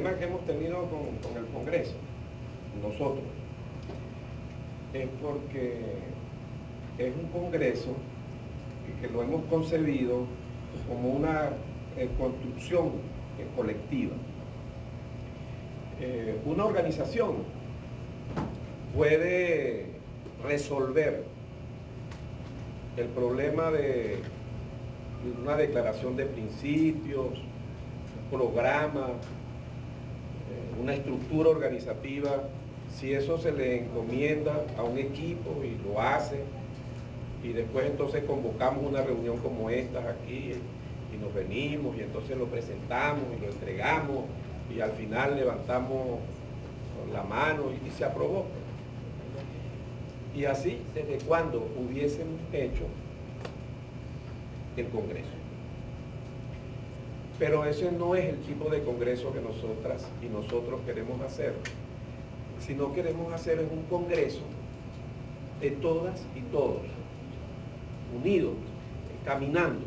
problema que hemos tenido con el Congreso, nosotros, es porque es un Congreso que lo hemos concebido como una construcción colectiva. Una organización puede resolver el problema de una declaración de principios, un programa, una estructura organizativa, si eso se le encomienda a un equipo y lo hace, y después entonces convocamos una reunión como esta aquí y nos venimos y entonces lo presentamos y lo entregamos y al final levantamos la mano y se aprobó. Y así, desde cuando hubiésemos hecho el Congreso. Pero ese no es el tipo de Congreso que nosotras y nosotros queremos hacer. Si no queremos hacer es un Congreso de todas y todos, unidos, caminando,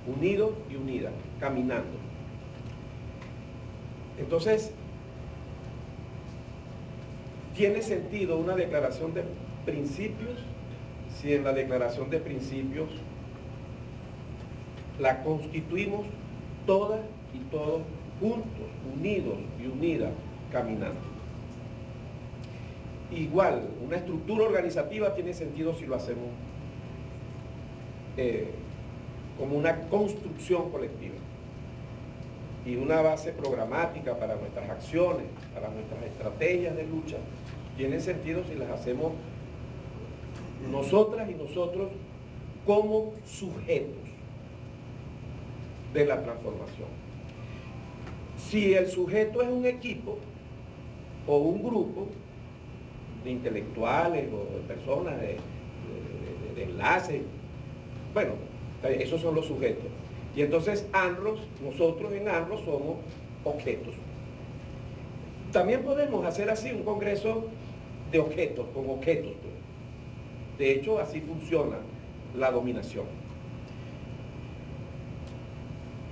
unidos y unidas, caminando. Entonces, ¿tiene sentido una declaración de principios si en la declaración de principios la constituimos todas y todos juntos, unidos y unidas, caminando? Igual, una estructura organizativa tiene sentido si lo hacemos como una construcción colectiva y una base programática para nuestras acciones, para nuestras estrategias de lucha, tiene sentido si las hacemos nosotras y nosotros como sujetos de la transformación. Si el sujeto es un equipo o un grupo de intelectuales o de personas, de enlaces, bueno, esos son los sujetos. Y entonces ANROS, nosotros en ANROS somos objetos. También podemos hacer así un congreso de objetos, con objetos. De hecho, así funciona la dominación.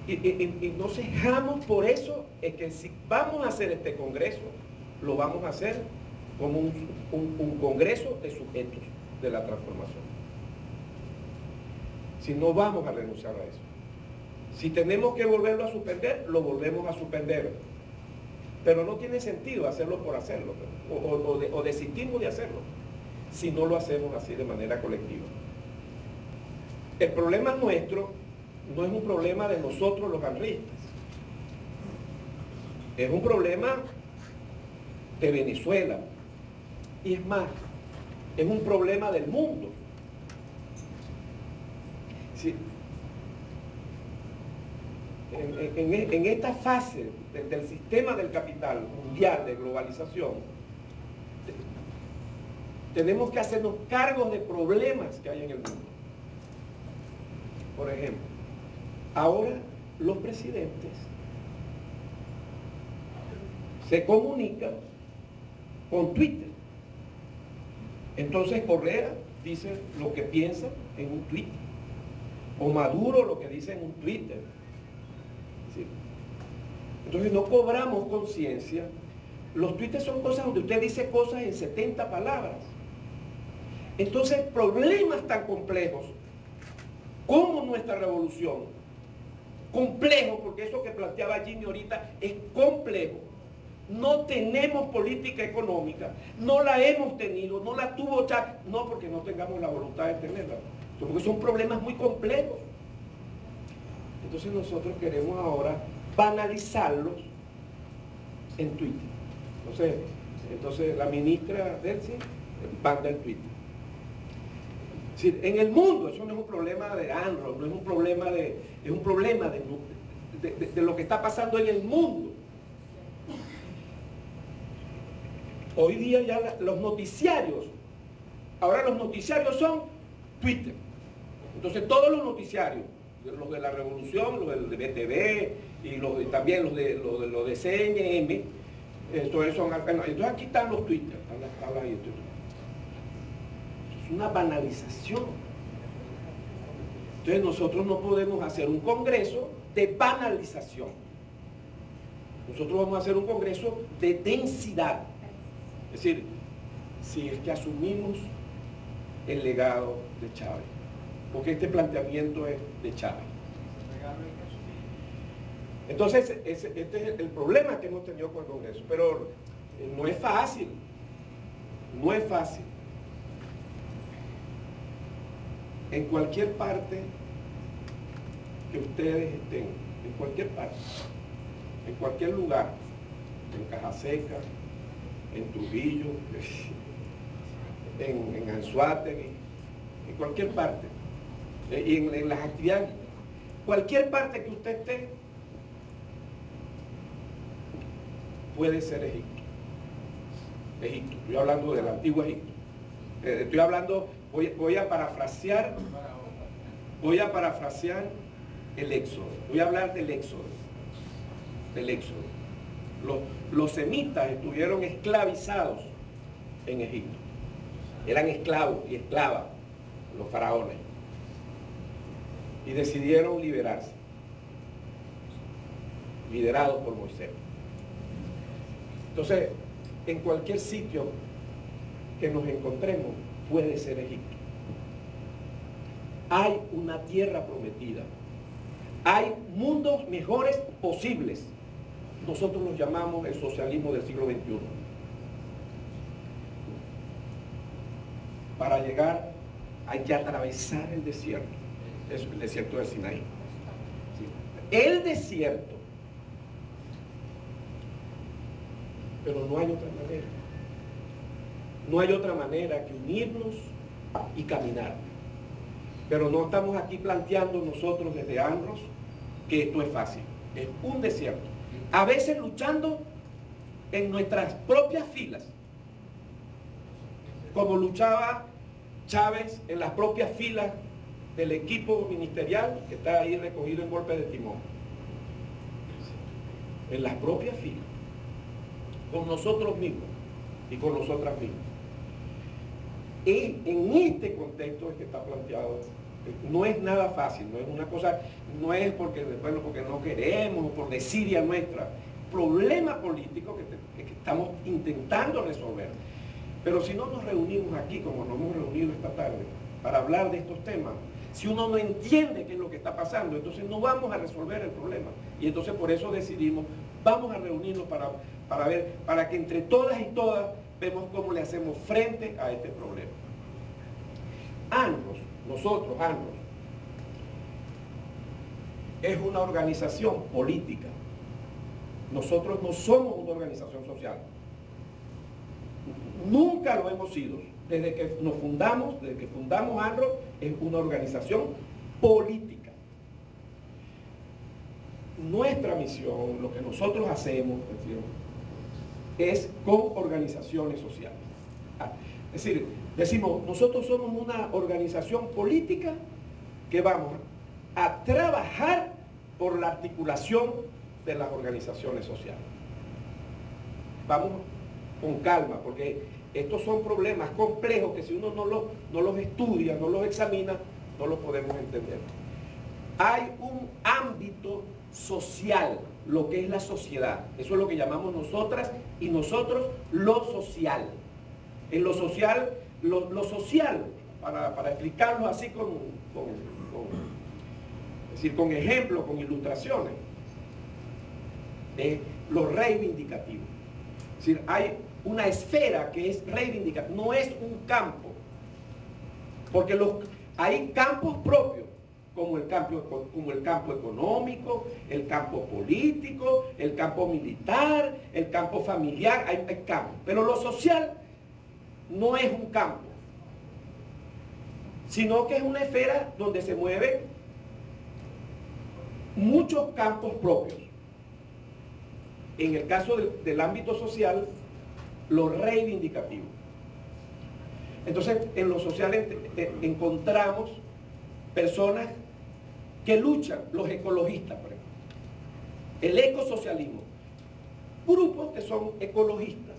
Y no cejamos por eso, es que si vamos a hacer este congreso, lo vamos a hacer como un congreso de sujetos de la transformación. Si no vamos a renunciar a eso. Si tenemos que volverlo a suspender, lo volvemos a suspender. Pero no tiene sentido hacerlo por hacerlo, o desistimos de hacerlo, si no lo hacemos así de manera colectiva. El problema nuestro no es un problema de nosotros los anristas. Es un problema de Venezuela. Y es más, es un problema del mundo. Sí. En esta fase del sistema del capital mundial de globalización, tenemos que hacernos cargos de problemas que hay en el mundo. Por ejemplo, ahora los presidentes se comunican con Twitter. Entonces Correa dice lo que piensa en un Twitter, o Maduro lo que dice en un Twitter. ¿Sí? Entonces no cobramos conciencia. Los Twitter son cosas donde usted dice cosas en 70 palabras. Entonces problemas tan complejos como nuestra revolución, complejo, porque eso que planteaba Jimmy ahorita es complejo. No tenemos política económica, no la hemos tenido, no la tuvo Chávez, no porque no tengamos la voluntad de tenerla, porque son problemas muy complejos. Entonces nosotros queremos ahora banalizarlos en Twitter. Entonces la ministra Delcy banda en Twitter. Es decir, en el mundo, eso no es un problema de ANROS, no es un problema es un problema de lo que está pasando en el mundo. Hoy día ya los noticiarios, ahora los noticiarios son Twitter. Entonces todos los noticiarios, los de la Revolución, los del BTV y también los de CNM, entonces aquí están los Twitter, es una banalización. Entonces nosotros no podemos hacer un congreso de banalización. Nosotros vamos a hacer un congreso de densidad. Es decir, si es que asumimos el legado de Chávez, porque este planteamiento es de Chávez. Entonces, este es el problema que hemos tenido con el Congreso, pero no es fácil, no es fácil. En cualquier parte que ustedes estén, en cualquier parte, en cualquier lugar, en Cajaseca, en Trujillo, en Anzoátegui, en cualquier parte, y en las actividades, cualquier parte que usted esté, puede ser Egipto. Egipto, estoy hablando del antiguo Egipto. Estoy hablando, voy a parafrasear el Éxodo. Voy a hablar del Éxodo. Del Éxodo. Los semitas estuvieron esclavizados en Egipto. Eran esclavos y esclavas los faraones. Y decidieron liberarse. Liderados por Moisés. Entonces, en cualquier sitio que nos encontremos, puede ser Egipto. Hay una tierra prometida. Hay mundos mejores posibles. Nosotros los llamamos el socialismo del siglo XXI. Para llegar, hay que atravesar el desierto. Es el desierto del Sinaí. ¿Sí? El desierto. Pero no hay otra manera. No hay otra manera que unirnos y caminar. Pero no estamos aquí planteando nosotros desde Andros que esto es fácil. Es un desierto. A veces luchando en nuestras propias filas. Como luchaba Chávez en las propias filas del equipo ministerial que está ahí recogido en golpe de timón. En las propias filas. Con nosotros mismos y con nosotras mismas. Y en este contexto es que está planteado, no es nada fácil, no es una cosa, no es porque, bueno, porque no queremos, por desidia nuestra, problema político que estamos intentando resolver. Pero si no nos reunimos aquí, como nos hemos reunido esta tarde, para hablar de estos temas, si uno no entiende qué es lo que está pasando, entonces no vamos a resolver el problema. Y entonces por eso decidimos, vamos a reunirnos para ver, para que entre todas y todas vemos cómo le hacemos frente a este problema. Andros, nosotros, Andros, es una organización política. Nosotros no somos una organización social. Nunca lo hemos sido. Desde que nos fundamos, desde que fundamos Andros, es una organización política. Nuestra misión, lo que nosotros hacemos, es con organizaciones sociales. Es decir, decimos, nosotros somos una organización política que vamos a trabajar por la articulación de las organizaciones sociales. Vamos con calma, porque estos son problemas complejos que si uno no los estudia, no los examina, no los podemos entender. Hay un ámbito social, lo que es la sociedad. Eso es lo que llamamos nosotras y nosotros lo social. En lo social, lo social, para explicarlo así con ejemplos, con ilustraciones, es lo reivindicativo. Es decir, hay una esfera que es reivindicativa, no es un campo, porque hay campos propios, como el campo económico, el campo político, el campo militar, el campo familiar, hay campos. Pero lo social no es un campo, sino que es una esfera donde se mueven muchos campos propios. En el caso del ámbito social, lo reivindicativo. Entonces, en lo social encontramos personas que luchan, los ecologistas, por ejemplo, el ecosocialismo, grupos que son ecologistas.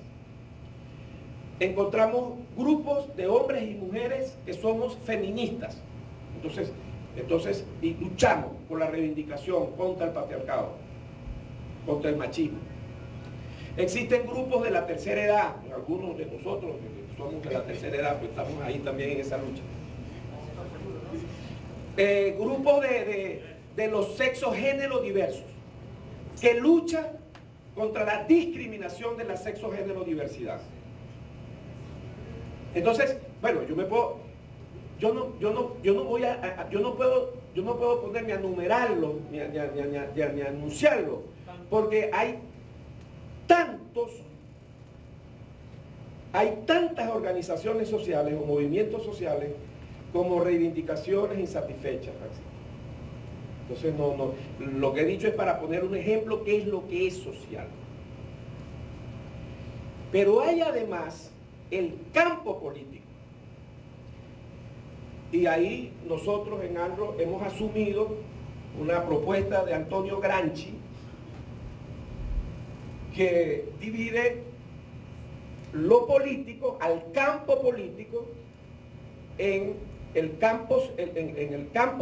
Encontramos grupos de hombres y mujeres que somos feministas. Entonces y luchamos por la reivindicación contra el patriarcado, contra el machismo. Existen grupos de la tercera edad, algunos de nosotros que somos de la tercera edad, pues estamos ahí también en esa lucha. Grupos de los sexos género diversos, que luchan contra la discriminación de la sexo género diversidad. Entonces, bueno, yo no puedo ponerme a numerarlo ni a anunciarlo, porque hay tantas organizaciones sociales o movimientos sociales como reivindicaciones insatisfechas. Entonces, lo que he dicho es para poner un ejemplo qué es lo que es social. Pero hay además el campo político. Y ahí nosotros en ANRO hemos asumido una propuesta de Antonio Gramsci que divide lo político, al campo político, en el campo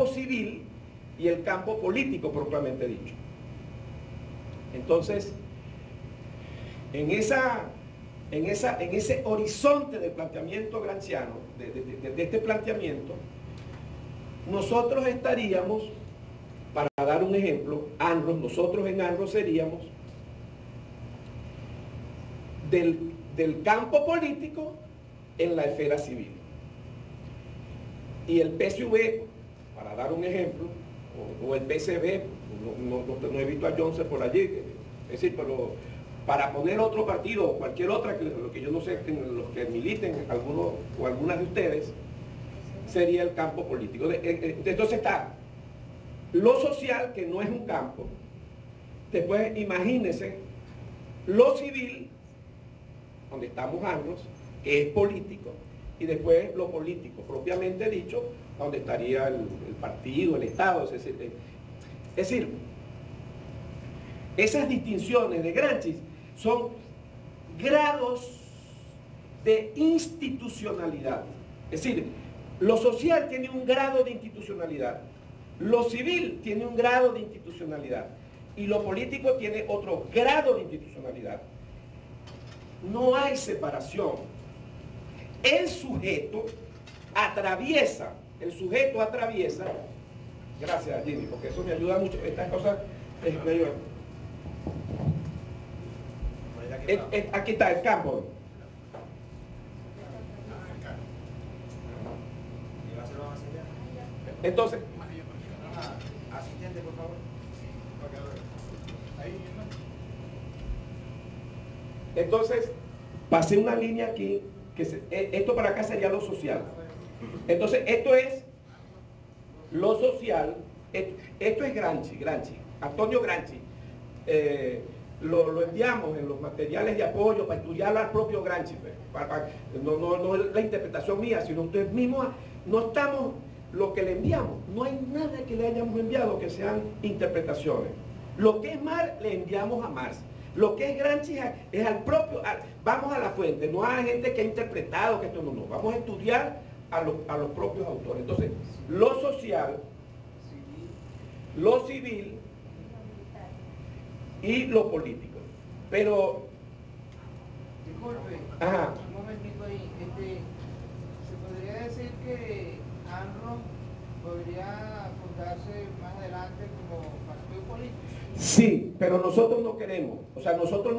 civil y el campo político propiamente dicho. Entonces, en ese horizonte del planteamiento gramsciano, de este planteamiento, nosotros estaríamos, para dar un ejemplo, nosotros en ANRO seríamos del campo político en la esfera civil. Y el PSV, para dar un ejemplo, o el PSB, no he visto a Johnson por allí, es decir, pero para poner otro partido o cualquier otra, lo que yo no sé, los que militen, algunos o algunas de ustedes, sería el campo político. Entonces está lo social, que no es un campo. Después imagínense lo civil, donde estamos ANRO, que es político, y después lo político, propiamente dicho, donde estaría el partido, el Estado. Es decir, esas distinciones de Gramsci son grados de institucionalidad. Es decir, lo social tiene un grado de institucionalidad, lo civil tiene un grado de institucionalidad y lo político tiene otro grado de institucionalidad. No hay separación. El sujeto atraviesa, gracias Jimmy, porque eso me ayuda mucho, estas cosas me ayudan. Aquí está el campo. Entonces, asistente, por favor. Entonces, pasé una línea aquí, esto para acá sería lo social. Entonces, esto es lo social, esto es Gramsci, Antonio Gramsci. Lo enviamos en los materiales de apoyo para estudiar al propio Gramsci. No es la interpretación mía, sino ustedes mismos. No estamos, lo que le enviamos, no hay nada que le hayamos enviado que sean interpretaciones. Lo que es Marx, le enviamos a Marx. Lo que es Gramsci es al propio, vamos a la fuente, no a gente que ha interpretado, que esto no, vamos a estudiar a los propios autores. Entonces, lo social, lo civil y lo político. Pero, disculpe, ajá, un momentito ahí, ¿se podría decir que ANRO podría fundarse más adelante como partido político? sí, pero nosotros no queremos, o sea, nosotros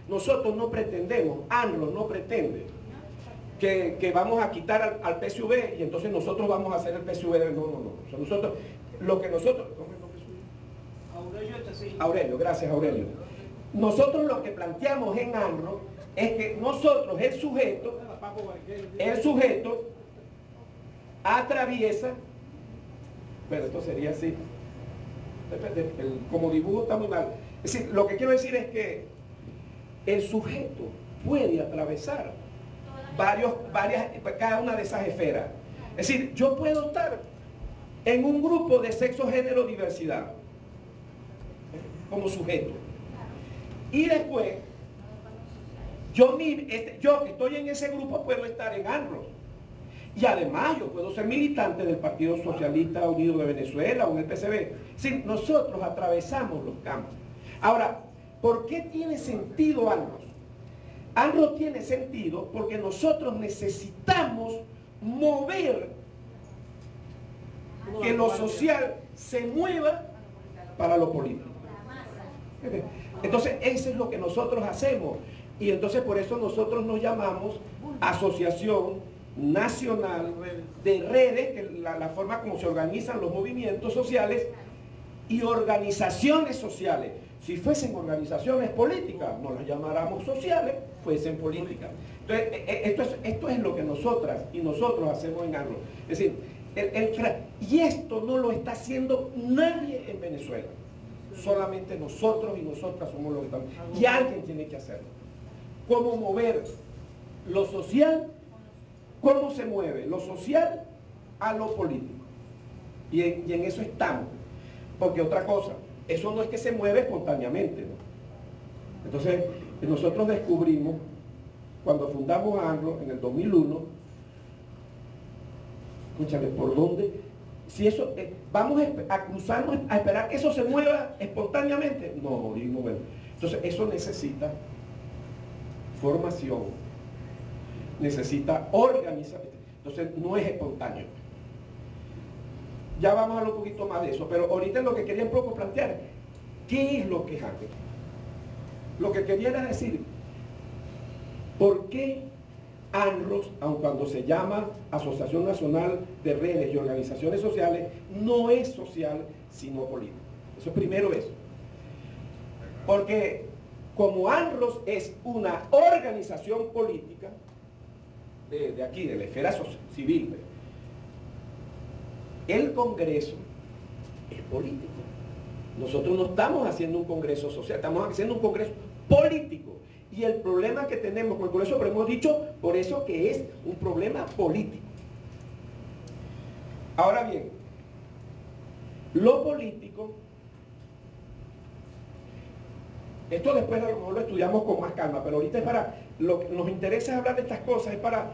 nosotros no pretendemos, ANRO no pretende que vamos a quitar al PSV y entonces nosotros vamos a hacer el PSV. No. O sea, nosotros, lo que nosotros... ¿Cómo es lo que suyo? Aurelio, gracias Aurelio. Nosotros lo que planteamos en ANRO es que nosotros, el sujeto atraviesa, pero esto sería así, como dibujo está muy mal. Es decir, lo que quiero decir es que el sujeto puede atravesar cada una de esas esferas. Es decir, yo puedo estar en un grupo de sexo, género, diversidad, como sujeto. Y después, yo que estoy en ese grupo puedo estar en ANRO. Y además yo puedo ser militante del Partido Socialista Unido de Venezuela o en el PSB. Sí, nosotros atravesamos los campos. Ahora, ¿Por qué tiene sentido ANROS? ANROS tiene sentido porque nosotros necesitamos mover que lo social se mueva para lo político. Entonces, eso es lo que nosotros hacemos. Y entonces por eso nosotros nos llamamos Asociación Nacional de Redes, que es la forma como se organizan los movimientos sociales y organizaciones sociales. Si fuesen organizaciones políticas, no las llamáramos sociales, fuesen políticas. Entonces, esto es lo que nosotras y nosotros hacemos en ANROS. Es decir, y esto no lo está haciendo nadie en Venezuela. Solamente nosotros y nosotras somos los que estamos. Y alguien tiene que hacerlo. ¿Cómo mover lo social? ¿Cómo se mueve lo social a lo político? Y en eso estamos. Porque otra cosa, eso no es que se mueve espontáneamente, ¿no? Entonces, nosotros descubrimos, cuando fundamos ANROS en el 2001, escúchame, ¿por dónde? Si eso, vamos a cruzarnos, a esperar que eso se mueva espontáneamente. No, y no, bueno. Entonces, eso necesita formación, necesita organización. Entonces, no es espontáneo. Ya vamos a hablar un poquito más de eso, pero ahorita lo que quería un poco plantear, ¿qué es lo que es ANROS? Lo que quería era decir, ¿por qué ANROS, aun cuando se llama Asociación Nacional de Redes y Organizaciones Sociales, no es social, sino político? Eso primero eso. Porque como ANROS es una organización política, de aquí, de la esfera civil, el Congreso es político. Nosotros no estamos haciendo un Congreso social, estamos haciendo un Congreso político. Y el problema que tenemos con el Congreso, pero hemos dicho por eso que es un problema político. Ahora bien, lo político, esto después a lo mejor lo estudiamos con más calma, pero ahorita es para, lo que nos interesa hablar de estas cosas, es para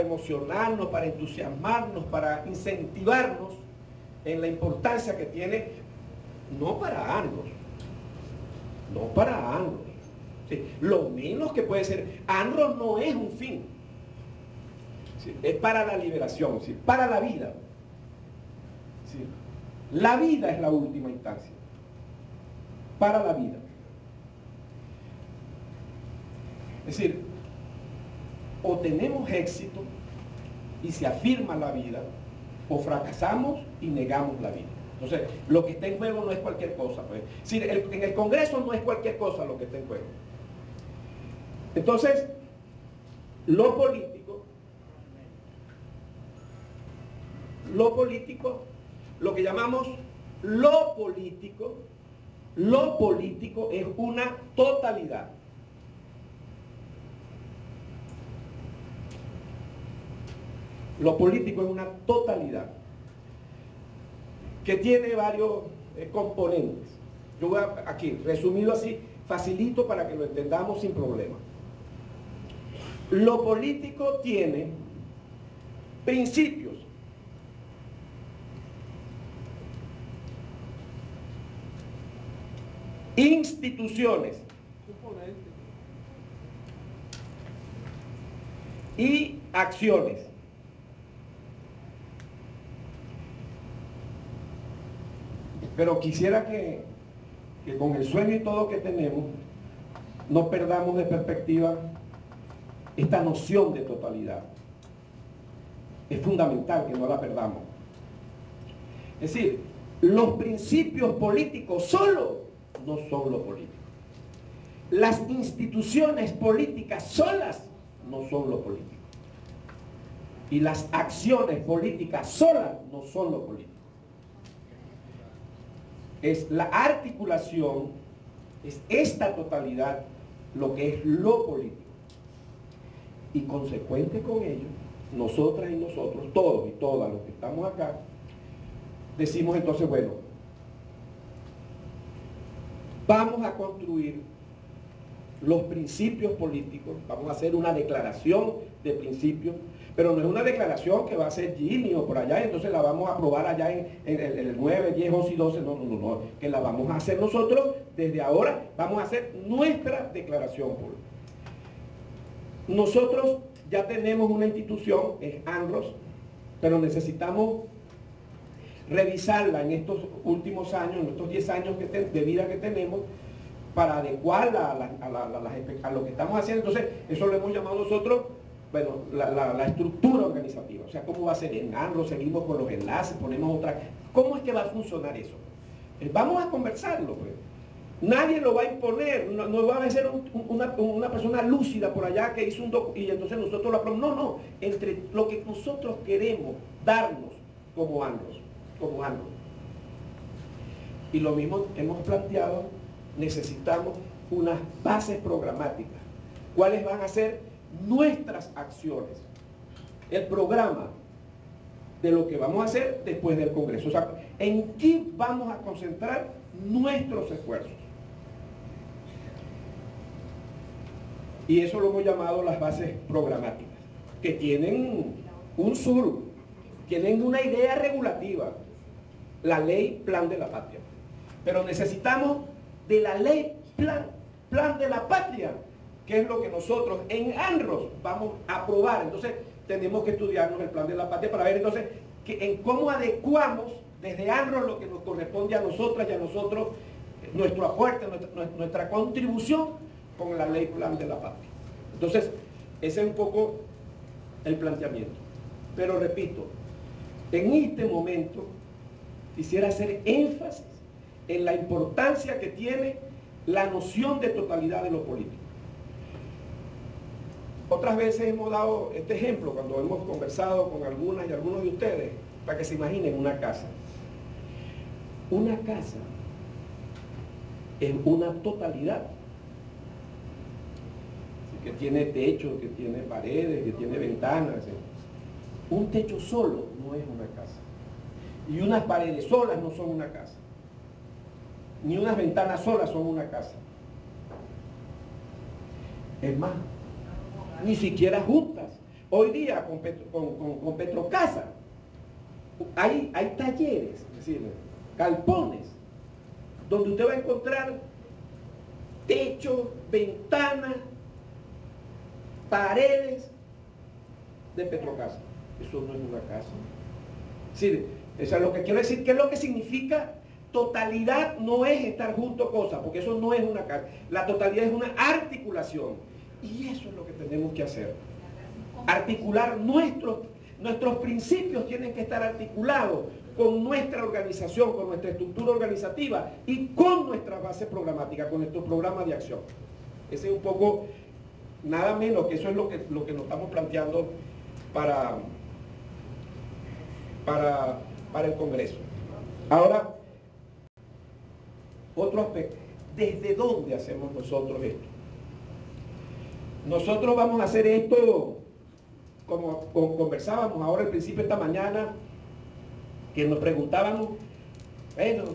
emocionarnos, para entusiasmarnos, para incentivarnos en la importancia que tiene, no para ANROS, no para ANROS. ¿Sí? Lo menos que puede ser, ANROS no es un fin, ¿sí? Es para la liberación, ¿sí? Para la vida. ¿Sí? La vida es la última instancia, para la vida. Es decir, o tenemos éxito y se afirma la vida, o fracasamos y negamos la vida. Entonces, lo que está en juego no es cualquier cosa, pues. Es decir, en el Congreso no es cualquier cosa lo que está en juego. Entonces, lo político, lo que llamamos lo político es una totalidad. Lo político es una totalidad que tiene varios componentes. Yo voy aquí, resumido así, facilito para que lo entendamos sin problema. Lo político tiene principios, instituciones y acciones. Pero quisiera que con el sueño y todo que tenemos, no perdamos de perspectiva esta noción de totalidad. Es fundamental que no la perdamos. Es decir, los principios políticos solo no son lo político. Las instituciones políticas solas no son lo político. Y las acciones políticas solas no son lo político. Es la articulación, es esta totalidad lo que es lo político. Y consecuente con ello, nosotras y nosotros, todos y todas los que estamos acá, decimos entonces, bueno, vamos a construir los principios políticos, vamos a hacer una declaración de principio, pero no es una declaración que va a hacer Jimmy o por allá, y entonces la vamos a aprobar allá en el 9, 10, 11 y 12, no, que la vamos a hacer nosotros desde ahora, vamos a hacer nuestra declaración pública. Nosotros ya tenemos una institución, es ANROS, pero necesitamos revisarla en estos últimos años, en estos 10 años de vida que tenemos, para adecuarla a lo que estamos haciendo. Entonces, eso lo hemos llamado nosotros, bueno, la estructura organizativa. O sea, ¿cómo va a ser en ANROS? Seguimos con los enlaces, ponemos otra. ¿Cómo es que va a funcionar eso? Vamos a conversarlo, pues. Nadie lo va a imponer, no va a ser una persona lúcida por allá que hizo un documento y entonces nosotros lo aprobamos. No, entre lo que nosotros queremos darnos como ANROS. Y lo mismo hemos planteado, necesitamos unas bases programáticas. ¿Cuáles van a ser nuestras acciones? El programa de lo que vamos a hacer después del Congreso. O sea, ¿en qué vamos a concentrar nuestros esfuerzos? Y eso lo hemos llamado las bases programáticas, que tienen un sur, tienen una idea regulativa, la ley Plan de la Patria. Pero necesitamos de la ley Plan de la Patria, que es lo que nosotros en ANROS vamos a aprobar. Entonces tenemos que estudiarnos el Plan de la Patria para ver entonces en cómo adecuamos desde ANROS lo que nos corresponde a nosotras y a nosotros, nuestro aporte, nuestra contribución con la ley Plan de la Patria. Entonces, ese es un poco el planteamiento. Pero repito, en este momento quisiera hacer énfasis en la importancia que tiene la noción de totalidad de lo político. Otras veces hemos dado este ejemplo cuando hemos conversado con algunas y algunos de ustedes, para que se imaginen una casa. Una casa es una totalidad, que tiene techo, que tiene paredes, que tiene ventanas. Un techo solo no es una casa. Y unas paredes solas no son una casa. Ni unas ventanas solas son una casa. Es más, ni siquiera juntas. Hoy día con Petrocasa hay talleres, es decir, galpones, donde usted va a encontrar techo, ventanas, paredes de Petrocasa. Eso no es una casa. Sí, eso es lo que quiero decir. ¿Qué es lo que significa? Totalidad no es estar junto a cosas, porque eso no es una casa. La totalidad es una articulación. Y eso es lo que tenemos que hacer. Articular nuestros principios tienen que estar articulados con nuestra organización, con nuestra estructura organizativa y con nuestra base programática, con nuestro programa de acción. Ese es un poco, nada menos que eso es lo que nos estamos planteando para el Congreso. Ahora, otro aspecto. ¿Desde dónde hacemos nosotros esto? Nosotros vamos a hacer esto, como conversábamos ahora al principio esta mañana, que nos preguntábamos, bueno,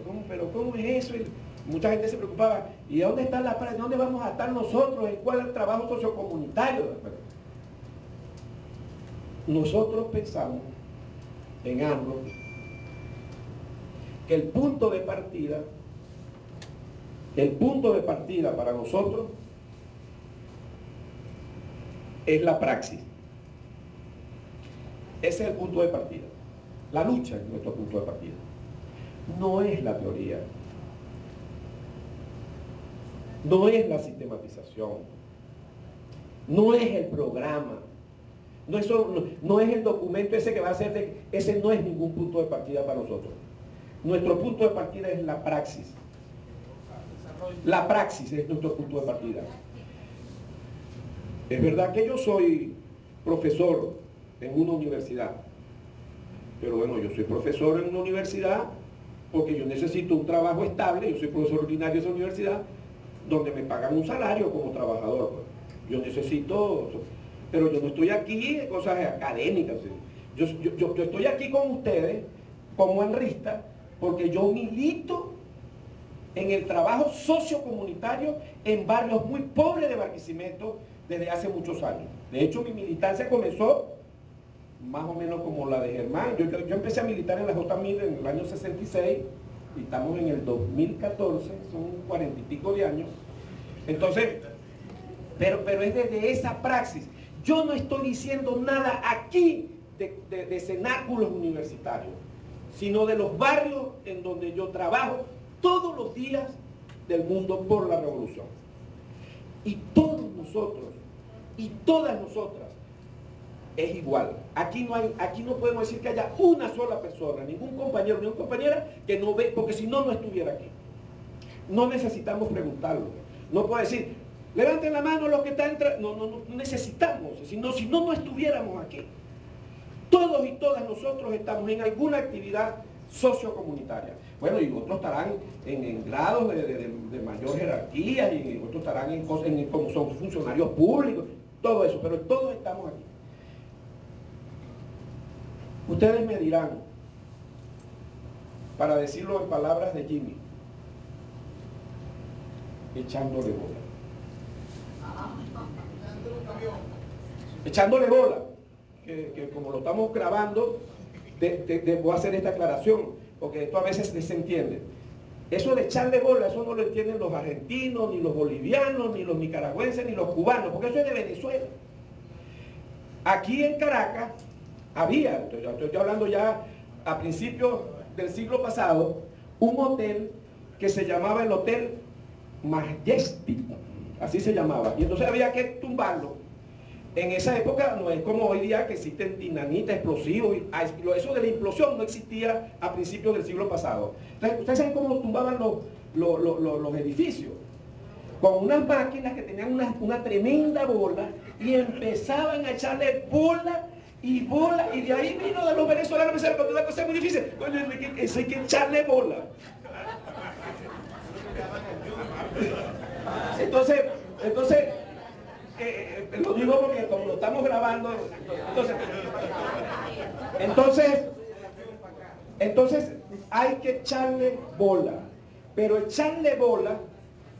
¿cómo es eso? Y mucha gente se preocupaba, ¿y dónde está la práctica? ¿Dónde vamos a estar nosotros? ¿En cuál es el trabajo sociocomunitario? Nosotros pensamos en ANROS que el punto de partida para nosotros es la praxis. Ese es el punto de partida. La lucha es nuestro punto de partida. No es la teoría. No es la sistematización. No es el programa. No es el documento ese que va a ser ese no es ningún punto de partida para nosotros. Nuestro punto de partida es la praxis. La praxis es nuestro punto de partida. Es verdad que yo soy profesor en una universidad, pero bueno, yo soy profesor en una universidad porque yo necesito un trabajo estable. Yo soy profesor ordinario de esa universidad donde me pagan un salario como trabajador. Yo necesito, pero yo no estoy aquí de cosas académicas. Yo estoy aquí con ustedes como anrista porque yo milito en el trabajo sociocomunitario en barrios muy pobres de Barquisimeto, desde hace muchos años. De hecho, mi militancia comenzó más o menos como la de Germán. Yo empecé a militar en la JMIL en el año 66 y estamos en el 2014, son 40 y pico de años. Entonces, pero es desde esa praxis. Yo no estoy diciendo nada aquí de cenáculos universitarios, sino de los barrios en donde yo trabajo todos los días del mundo por la revolución. Y todos nosotros y todas nosotras es igual. Aquí no podemos decir que haya una sola persona, ningún compañero, ninguna compañera que no ve, porque si no, no estuviera aquí. No necesitamos preguntarlo. No puedo decir, levanten la mano los que están entrando. No necesitamos, si no estuviéramos aquí. Todos y todas nosotros estamos en alguna actividad sociocomunitaria. Bueno, y otros estarán en grados de mayor jerarquía, y otros estarán como son funcionarios públicos, todo eso, pero todos estamos aquí. Ustedes me dirán, para decirlo en palabras de Jimmy, echándole bola. Echándole bola, que como lo estamos grabando, debo hacer esta aclaración, porque esto a veces se entiende. Eso de echarle bola, eso no lo entienden los argentinos, ni los bolivianos, ni los nicaragüenses, ni los cubanos, porque eso es de Venezuela. Aquí en Caracas había, estoy hablando ya a principios del siglo pasado, un hotel que se llamaba el Hotel Majestic, así se llamaba, y entonces había que tumbarlo. En esa época no es como hoy día que existen dinamitas, explosivos, eso de la implosión no existía a principios del siglo pasado. Entonces, ¿ustedes saben cómo tumbaban los edificios? Con unas máquinas que tenían una tremenda bola y empezaban a echarle bola, y de ahí vino de los venezolanos, pensaron que una cosa muy difícil, eso hay que echarle bola. Entonces, lo digo porque como lo estamos grabando, entonces hay que echarle bola, pero echarle bola,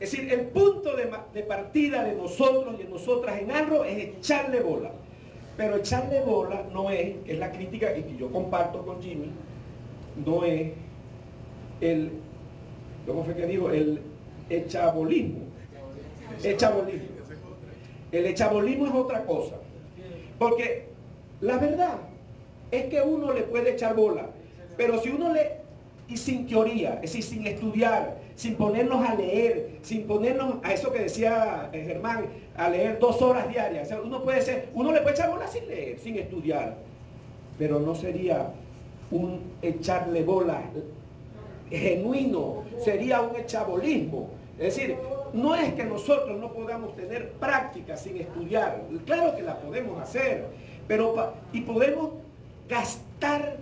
es decir, el punto de partida de nosotros y de nosotras en Anro es echarle bola. Pero echarle bola no es, que es la crítica y que yo comparto con Jimmy, no es ¿cómo fue que dijo? El echabolismo. El echabolismo es otra cosa. Porque la verdad es que uno le puede echar bola, pero si uno y sin teoría, es decir, sin estudiar, sin ponernos a leer, sin ponernos a eso que decía Germán, a leer 2 horas diarias. O sea, uno le puede echar bola sin leer, sin estudiar, pero no sería un echarle bola genuino, sería un echabolismo. Es decir, no es que nosotros no podamos tener práctica sin estudiar, claro que la podemos hacer, y podemos gastar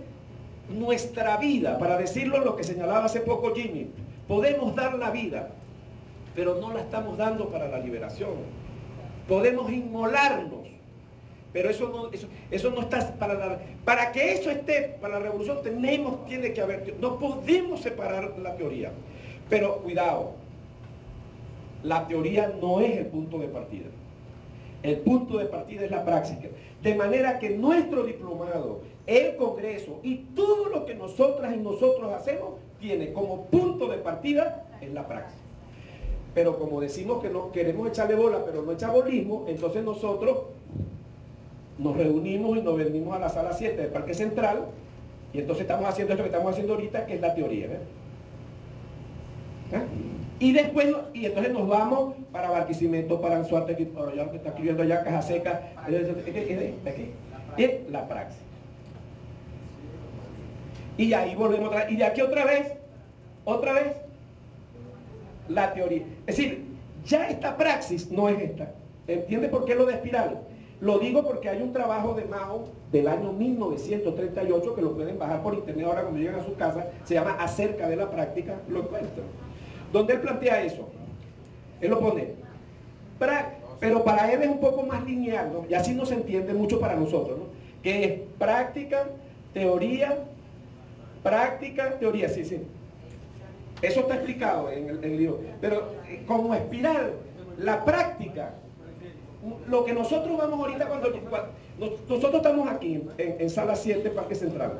nuestra vida, para decirlo lo que señalaba hace poco Jimmy, podemos dar la vida, pero no la estamos dando para la liberación. Podemos inmolarnos, pero eso no está para que eso esté para la revolución. Tiene que haber, no podemos separar la teoría, pero cuidado, la teoría no es el punto de partida. El punto de partida es la práctica. De manera que nuestro diplomado, el Congreso y todo lo que nosotras y nosotros hacemos tiene como punto de partida en la praxis. Pero como decimos que no queremos echarle bola, pero no echabolismo, entonces nosotros nos reunimos y nos venimos a la sala 7 del Parque Central y entonces estamos haciendo esto que estamos haciendo ahorita, que es la teoría, ¿ves? ¿Ah? Y entonces nos vamos para Barquisimeto, para Anzuate, para allá que está escribiendo allá, Caja Seca, y la praxis. Y ahí volvemos y de aquí otra vez, la teoría. Es decir, ya esta praxis no es esta. ¿Entiende por qué lo de espiral? Lo digo porque hay un trabajo de Mao del año 1938, que lo pueden bajar por internet ahora cuando lleguen a su casa, se llama Acerca de la práctica, lo encuentran. Donde él plantea eso, él lo pone, pero para él es un poco más lineal, ¿no? Y así no se entiende mucho para nosotros, ¿no? Que es práctica, teoría, sí, sí. Eso está explicado en el libro. Pero como espiral, la práctica lo que nosotros vamos ahorita nosotros estamos aquí en sala 7, Parque Central.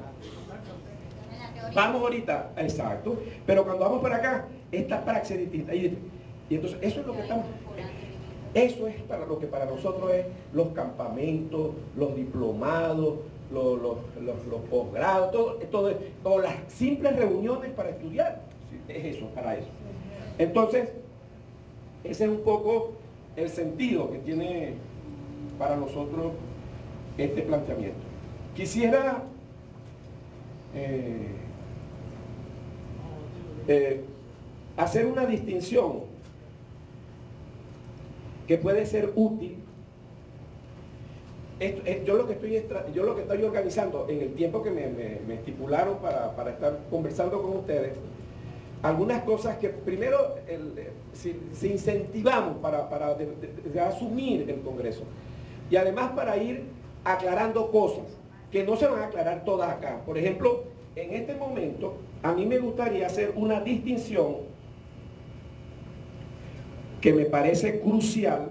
Vamos ahorita, exacto, pero cuando vamos para acá, esta praxis es distinta. Y entonces eso es lo que estamos, eso es para lo que para nosotros es los campamentos, los diplomados, los posgrados, todo, las simples reuniones para estudiar. Es eso, para eso. Entonces, ese es un poco el sentido que tiene para nosotros este planteamiento. Quisiera hacer una distinción que puede ser útil. Yo lo que estoy organizando en el tiempo que me estipularon para estar conversando con ustedes, algunas cosas que primero si incentivamos para asumir el Congreso, y además para ir aclarando cosas que no se van a aclarar todas acá. Por ejemplo, en este momento a mí me gustaría hacer una distinción que me parece crucial,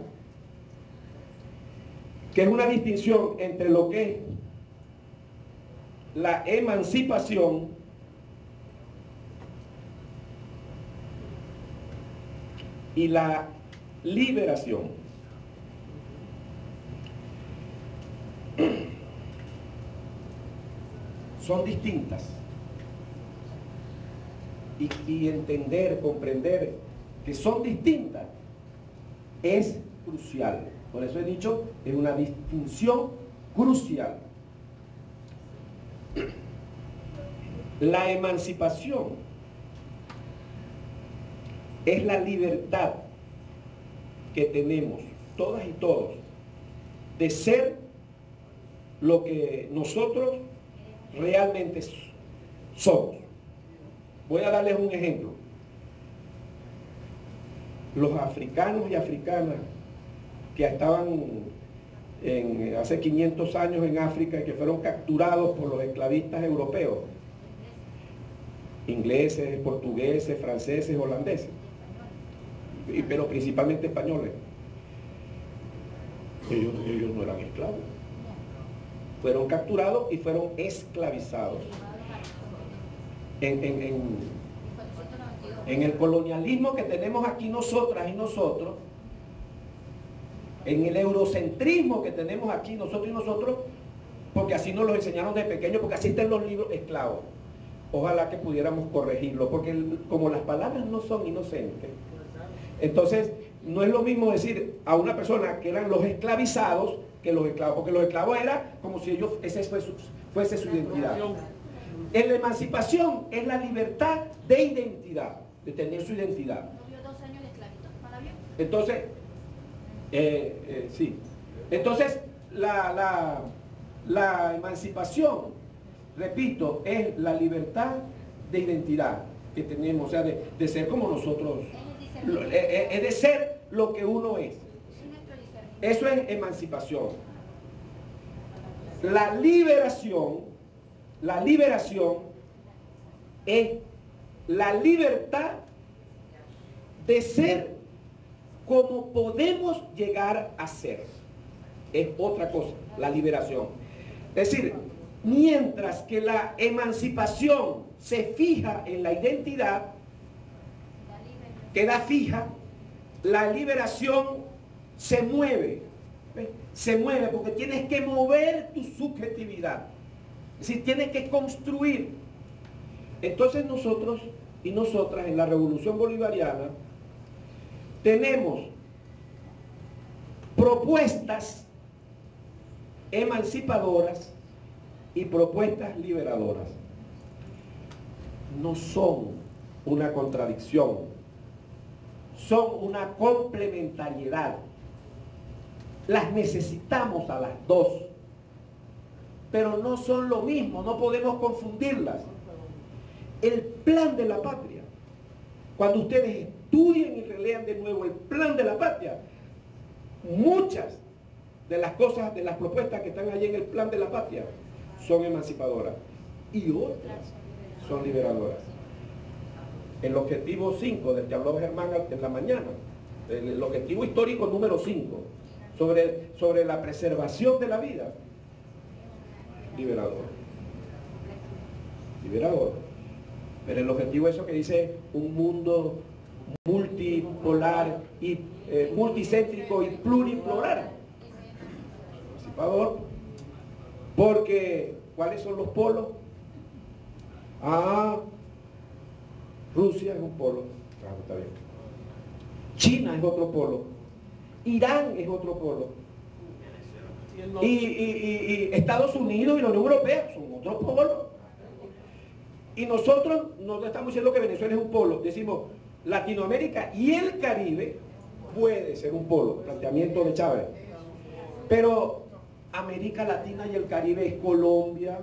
que es una distinción entre lo que es la emancipación y la liberación. Son distintas. Y entender, comprender que son distintas es crucial. Por eso he dicho, es una distinción crucial. La emancipación es la libertad que tenemos, todas y todos, de ser lo que nosotros realmente somos. Voy a darles un ejemplo. Los africanos y africanas que estaban hace 500 años en África y que fueron capturados por los esclavistas europeos, ingleses, portugueses, franceses, holandeses, pero principalmente españoles. Ellos no eran esclavos. Fueron capturados y fueron esclavizados. En el colonialismo que tenemos aquí nosotras y nosotros, en el eurocentrismo que tenemos aquí nosotros y nosotros, porque así nos lo enseñaron de pequeños, porque así están los libros, esclavos. Ojalá que pudiéramos corregirlo, porque como las palabras no son inocentes, entonces no es lo mismo decir a una persona que eran los esclavizados que los esclavos, porque los esclavos era como si ellos, esa fuese su identidad. En la emancipación es la libertad de identidad, de tener su identidad. ¿No vio 2 años de esclavitud para bien? Entonces, sí. Entonces, la emancipación, repito, es la libertad de identidad que tenemos, o sea, de ser como nosotros, es de ser lo que uno es. Eso es emancipación. La liberación es la libertad de ser como podemos llegar a ser. Es otra cosa, la liberación. Es decir, mientras que la emancipación se fija en la identidad, queda fija, la liberación se mueve. ¿Ves? Se mueve porque tienes que mover tu subjetividad. Es decir, tienes que construir. Entonces nosotros y nosotras en la Revolución Bolivariana tenemos propuestas emancipadoras y propuestas liberadoras. No son una contradicción, son una complementariedad. Las necesitamos a las dos, pero no son lo mismo, no podemos confundirlas. El plan de la patria, cuando ustedes estudien y relean de nuevo el plan de la patria, muchas de las cosas, de las propuestas que están allí en el plan de la patria son emancipadoras y otras son liberadoras. El objetivo 5 del que habló Germán en la mañana, el objetivo histórico número 5, sobre la preservación de la vida. Liberador. Liberador. Pero el objetivo es eso que dice un mundo multipolar y multicéntrico y pluripolar. Emancipador. Porque, ¿cuáles son los polos? Rusia es un polo. Está bien. China es otro polo. Irán es otro polo. Y Estados Unidos y la Unión Europea son otro polo. Y nosotros no estamos diciendo que Venezuela es un polo. Decimos, Latinoamérica y el Caribe puede ser un polo. Planteamiento de Chávez. Pero América Latina y el Caribe es Colombia,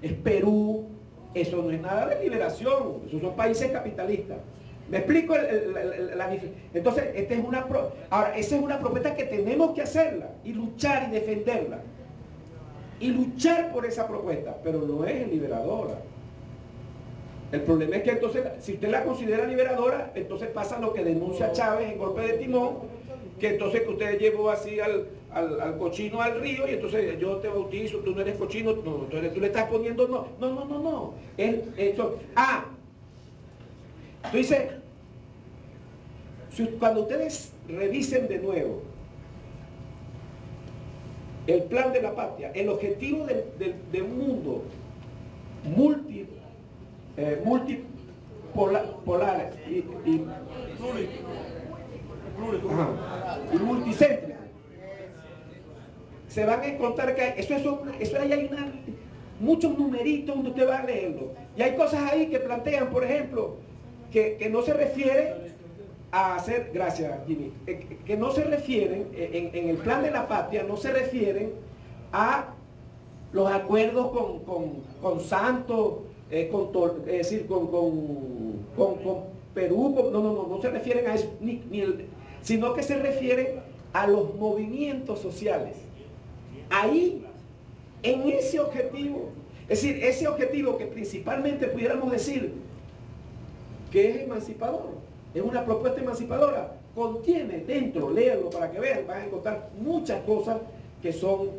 es Perú. Eso no es nada de liberación. Esos son países capitalistas. ¿Me explico la diferencia? Entonces, ahora, esa es una propuesta que tenemos que hacerla y luchar y defenderla. Y luchar por esa propuesta, pero no es liberadora. El problema es que entonces, si usted la considera liberadora, entonces pasa lo que denuncia Chávez en Golpe de Timón, que entonces que usted llevó así al cochino al río y entonces yo te bautizo, tú no eres cochino, no, entonces tú le estás poniendo no. Tú dices, cuando ustedes revisen de nuevo el plan de la patria, el objetivo de un mundo multipolar y multicéntrico, se van a encontrar que eso ahí hay muchos numeritos donde usted va a leerlo. Y hay cosas ahí que plantean, por ejemplo, que no se refiere a hacer, gracias Jimmy, que no se refieren, en el plan de la patria, no se refieren a los acuerdos con Santos, es decir, con Perú, no se refieren a eso, sino que se refieren a los movimientos sociales. Ahí, en ese objetivo, es decir, ese objetivo que principalmente pudiéramos decir que es emancipador, es una propuesta emancipadora, contiene dentro, léanlo para que vean, van a encontrar muchas cosas que son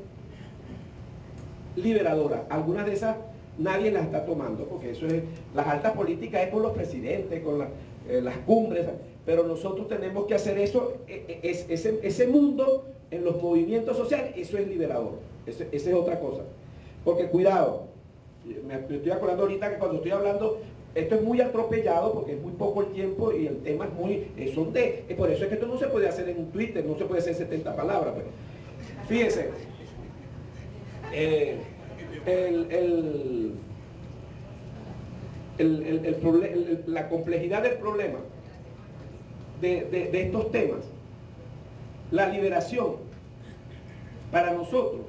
liberadoras. Algunas de esas nadie las está tomando, porque eso es, las altas políticas es con los presidentes, con las cumbres, pero nosotros tenemos que hacer eso, ese mundo en los movimientos sociales, eso es liberador, esa es otra cosa. Porque cuidado, me estoy acordando ahorita que cuando estoy hablando, esto es muy atropellado porque es muy poco el tiempo y el tema es muy, por eso es que esto no se puede hacer en un Twitter, no se puede hacer 70 palabras. Pues. Fíjense, la complejidad del problema de estos temas, la liberación para nosotros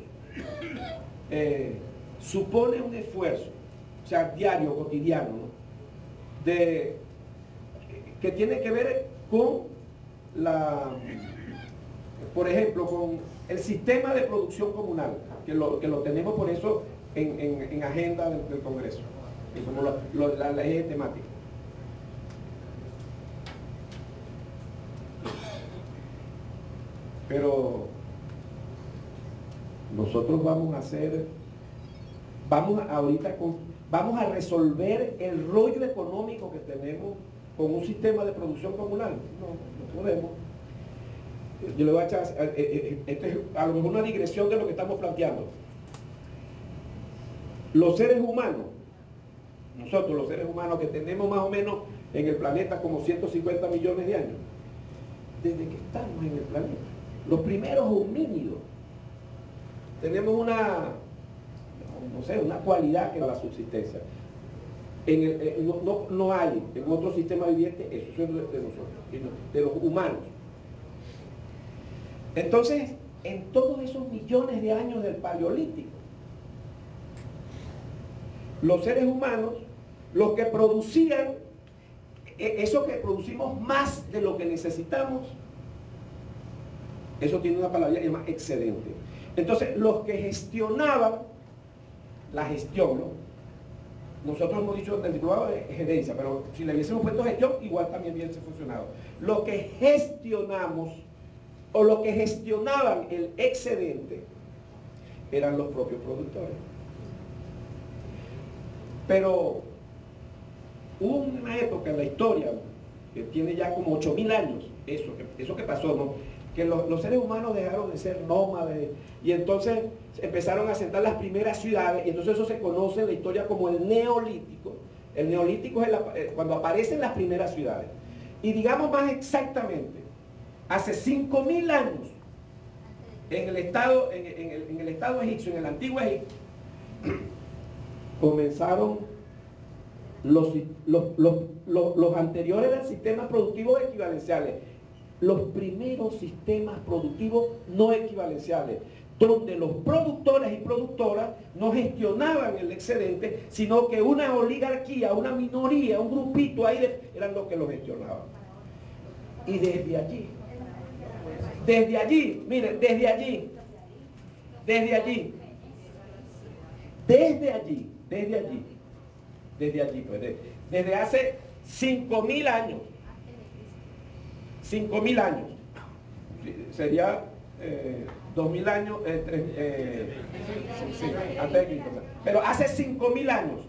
supone un esfuerzo, o sea, diario, cotidiano, ¿no? Que tiene que ver con por ejemplo, con el sistema de producción comunal, que lo tenemos por eso en agenda del Congreso, y como la ley temática. Pero nosotros vamos a resolver el rollo económico que tenemos con un sistema de producción comunal. No podemos. Yo le voy a echar, esto es a lo mejor una digresión de lo que estamos planteando. Los seres humanos, nosotros los seres humanos que tenemos más o menos en el planeta como 150 millones de años, desde que estamos en el planeta, los primeros homínidos, tenemos una cualidad que es la subsistencia. No hay en otro sistema viviente eso es de nosotros, de los humanos. Entonces, en todos esos millones de años del Paleolítico, los seres humanos, los que producían, eso que producimos más de lo que necesitamos, eso tiene una palabra llamada excedente. Entonces, los que gestionaban la gestión, ¿no? Nosotros hemos dicho del diplomado de gerencia, pero si le hubiésemos puesto gestión, igual también hubiese funcionado. Lo que gestionamos o los que gestionaban el excedente eran los propios productores. Pero hubo una época en la historia, que tiene ya como 8000 años, eso que pasó, ¿no? Que los seres humanos dejaron de ser nómades y entonces empezaron a asentar las primeras ciudades, y entonces eso se conoce en la historia como el Neolítico. El Neolítico es cuando aparecen las primeras ciudades. Y digamos más exactamente, hace 5000 años, en el estado egipcio, en el antiguo Egipto, comenzaron los anteriores al sistema productivo equivalenciales, los primeros sistemas productivos no equivalenciales, donde los productores y productoras no gestionaban el excedente, sino que una oligarquía, una minoría, un grupito ahí eran los que lo gestionaban. Y desde allí, miren, desde allí, pues, desde hace 5000 años, 5000 años, sería 2000 años, antes de Cristo, pero hace 5000 años,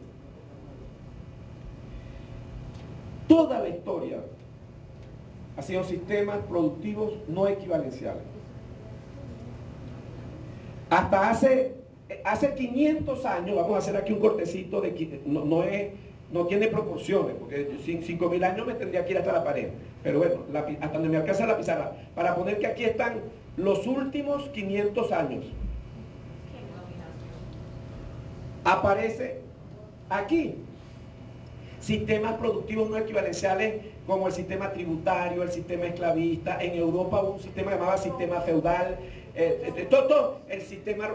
toda la historia ha sido sistemas productivos no equivalenciales. Hasta hace 500 años, vamos a hacer aquí un cortecito, no tiene proporciones, porque 5000 años me tendría que ir hasta la pared, pero bueno, hasta donde me alcanza la pizarra, para poner que aquí están los últimos 500 años. Aparece aquí sistemas productivos no equivaleciales como el sistema tributario, el sistema esclavista. En Europa hubo un sistema llamado sistema feudal,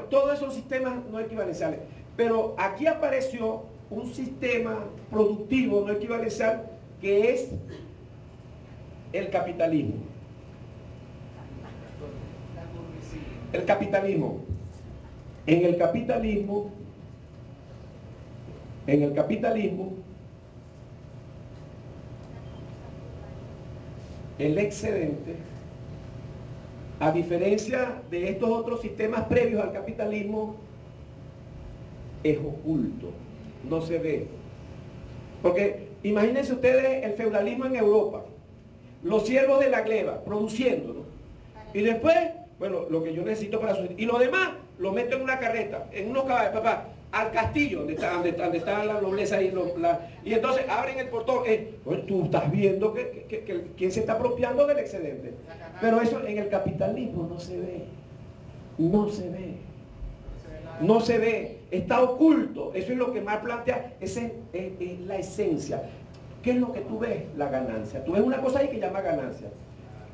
todos esos sistemas no equivalenciales. Pero aquí apareció un sistema productivo no equivalencial que es el capitalismo. El capitalismo. En el capitalismo, el excedente, a diferencia de estos otros sistemas previos al capitalismo, es oculto, no se ve. Porque imagínense ustedes el feudalismo en Europa, los siervos de la gleba produciendo, ¿no? Y después, bueno, lo que yo necesito para subsistir, y lo demás lo meto en una carreta, en unos caballos, papá, al castillo donde está la nobleza y entonces abren el portón. Pues tú estás viendo que quién se está apropiando del excedente. Pero eso en el capitalismo no se ve, no se ve, está oculto. Eso es lo que más plantea, esa es la esencia. ¿Qué es lo que tú ves? La ganancia. Tú ves una cosa ahí que llama ganancia.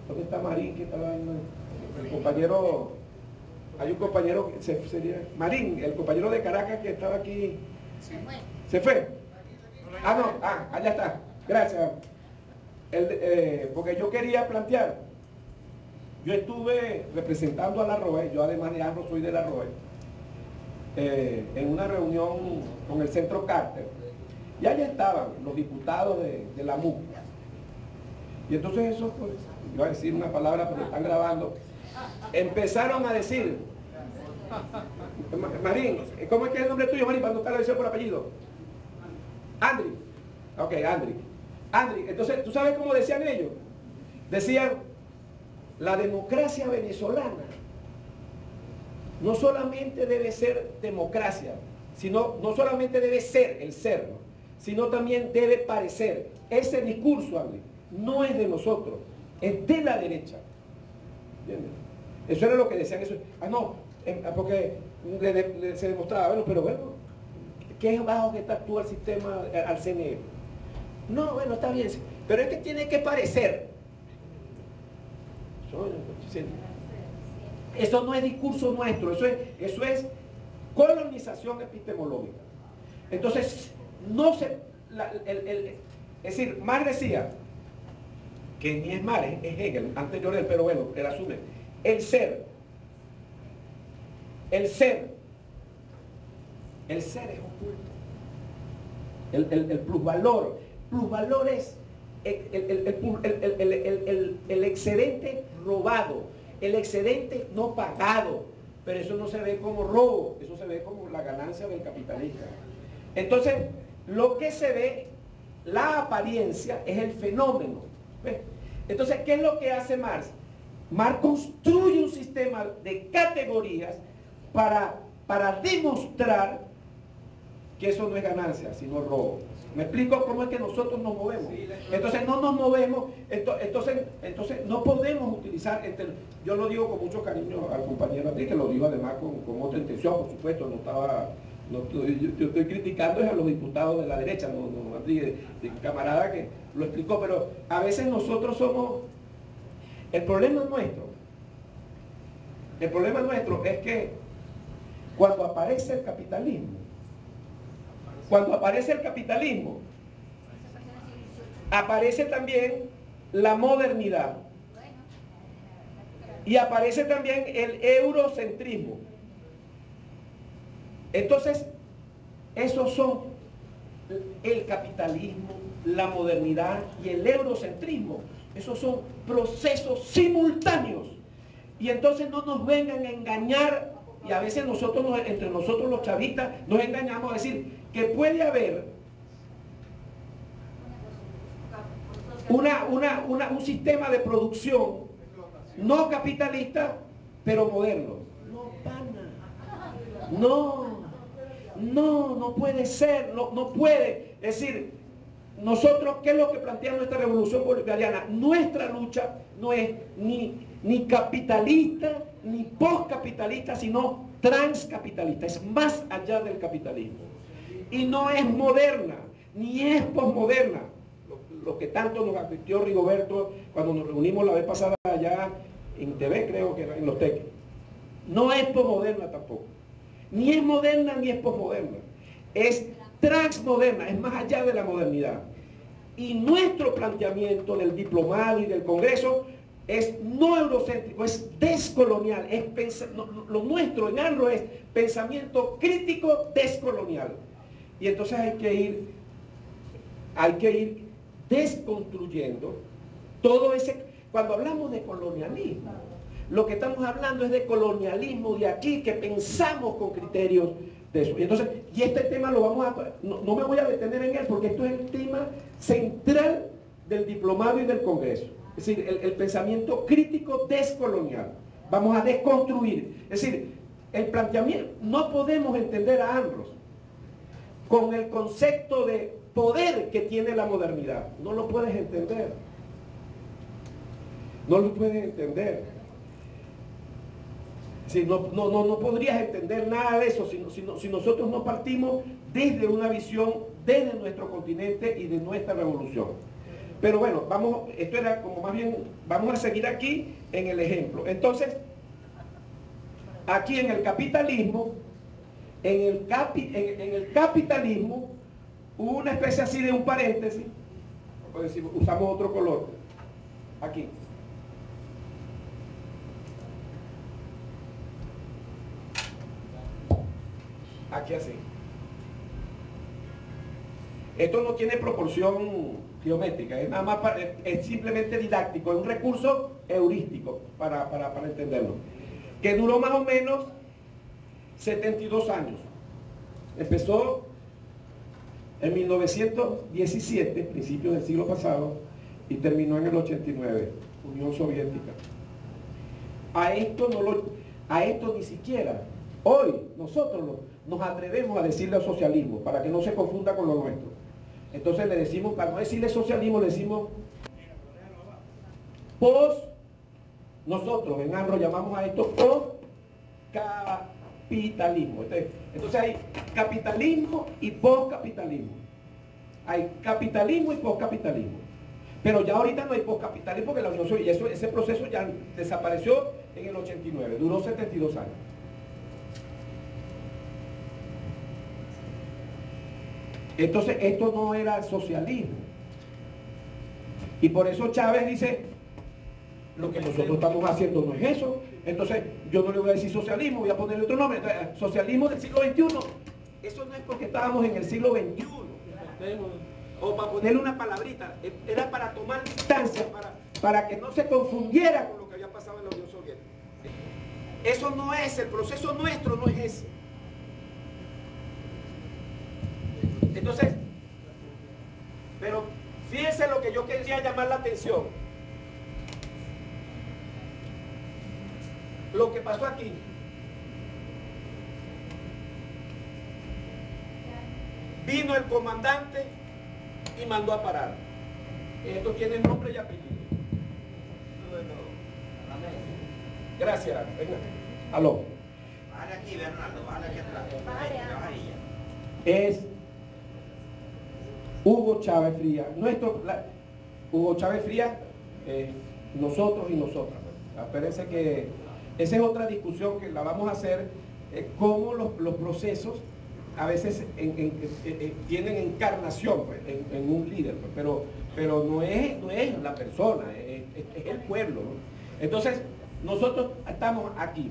¿Dónde está Marín? ¿Qué estaba ahí? El compañero, hay un compañero, sería Marín, el compañero de Caracas que estaba aquí. ¿Se fue? Allá está. Gracias. Porque yo quería plantear, yo estuve representando a la ROE, yo además de ANRO soy de la ROE, en una reunión con el Centro Carter, y allá estaban los diputados de la MUC. Y entonces eso, pues, iba a decir una palabra, pero están grabando, empezaron a decir, Marín, ¿cómo es que es el nombre tuyo, Marín, para no estar la versión por apellido? Andri. Ok, Andri. Entonces, ¿tú sabes cómo decían ellos? Decían, la democracia venezolana no solamente debe ser democracia, no solamente debe ser el ser, ¿no?, sino también debe parecer. Ese discurso, Andri, no es de nosotros, es de la derecha. ¿Entiendes? Eso era lo que decían. Eso. Porque se demostraba, bueno, pero bueno, ¿qué bajo que actúa el sistema al CNE? No, bueno, está bien, pero es que tiene que parecer. Eso no es discurso nuestro, eso es colonización epistemológica. Entonces, es decir, Marx decía, que ni es Marx, es Hegel, anterior a él, pero bueno, él asume, el ser es oculto. El plusvalor es el excedente robado, el excedente no pagado, pero eso no se ve como robo, eso se ve como la ganancia del capitalista. Entonces, lo que se ve, la apariencia, es el fenómeno. ¿Ves? Entonces, ¿qué es lo que hace Marx? Marx construye un sistema de categorías para demostrar que eso no es ganancia, sino robo. ¿Me explico cómo es que nosotros nos movemos? Entonces no nos movemos, entonces no podemos utilizar, yo lo digo con mucho cariño al compañero Andrés, que lo digo además con otra intención, por supuesto, yo estoy criticando a los diputados de la derecha, no Andrés, de camarada que lo explicó, pero a veces nosotros somos, el problema nuestro es que cuando aparece el capitalismo, aparece también la modernidad y aparece también el eurocentrismo. Entonces, esos son el capitalismo, la modernidad y el eurocentrismo. Esos son procesos simultáneos. Y entonces no nos vengan a engañar, y a veces entre nosotros los chavistas nos engañamos a decir que puede haber un sistema de producción no capitalista, pero moderno. No, pana. No puede ser, no puede. Es decir, nosotros, ¿qué es lo que plantea nuestra revolución bolivariana? Nuestra lucha no es ni capitalista, ni postcapitalista, sino transcapitalista. Es más allá del capitalismo. Y no es moderna, ni es posmoderna. Lo que tanto nos advirtió Rigoberto cuando nos reunimos la vez pasada allá en TV, creo que era en los TEC. No es posmoderna tampoco. Ni es moderna ni es posmoderna. Es transmoderna, es más allá de la modernidad. Y nuestro planteamiento del diplomado y del Congreso es no eurocéntrico, es descolonial. Lo nuestro en ANRO es pensamiento crítico descolonial. Y entonces hay que ir desconstruyendo todo ese. Cuando hablamos de colonialismo, lo que estamos hablando es de colonialismo de aquí, que pensamos con criterios de eso. Y este tema lo vamos a... No me voy a detener en él, porque esto es el tema central del diplomado y del Congreso. Es decir, el pensamiento crítico descolonial. Vamos a desconstruir. Es decir, el planteamiento... No podemos entender a Andros con el concepto de poder que tiene la modernidad. No lo puedes entender. No lo puedes entender. Si no podrías entender nada de eso si nosotros no partimos desde una visión, desde nuestro continente y de nuestra revolución. Pero bueno, esto era como más bien, vamos a seguir aquí en el ejemplo. Entonces, aquí en el capitalismo, en el capitalismo, hubo una especie así de un paréntesis, pues si usamos otro color, aquí. Aquí así. Esto no tiene proporción geométrica, es nada más es simplemente didáctico, es un recurso heurístico para entenderlo. Que duró más o menos 72 años. Empezó en 1917, principios del siglo pasado, y terminó en el 89, Unión Soviética. A esto ni siquiera hoy nosotros nos atrevemos a decirle al socialismo, para que no se confunda con lo nuestro. Entonces le decimos, para no decirle socialismo, le decimos nosotros en ANRO llamamos a esto postcapitalismo. Entonces hay capitalismo y postcapitalismo. Hay capitalismo y postcapitalismo. Pero ya ahorita no hay postcapitalismo porque la Unión Soviética, ese proceso ya desapareció en el 89, duró 72 años. Entonces, esto no era socialismo. Y por eso Chávez dice, lo que nosotros estamos haciendo no es eso. Entonces, yo no le voy a decir socialismo, voy a ponerle otro nombre. Entonces, socialismo del siglo XXI. Eso no es porque estábamos en el siglo XXI. O para ponerle una palabrita. Era para tomar distancia, para que no se confundiera con lo que había pasado en la Unión Soviética. Eso no es, el proceso nuestro no es ese. Entonces, pero fíjense lo que yo quería llamar la atención. Lo que pasó aquí. Vino el comandante y mandó a parar. Esto tiene nombre y apellido. Gracias. Venga. Aló. Bájale aquí, Bernardo, bájale aquí atrás. Es Hugo Chávez Frías. Hugo Chávez Frías, nosotros y nosotras. Acuérdense que esa es otra discusión que la vamos a hacer, cómo los procesos a veces tienen encarnación pues, en un líder, pues, pero no es la persona, es el pueblo, ¿no? Entonces, nosotros estamos aquí,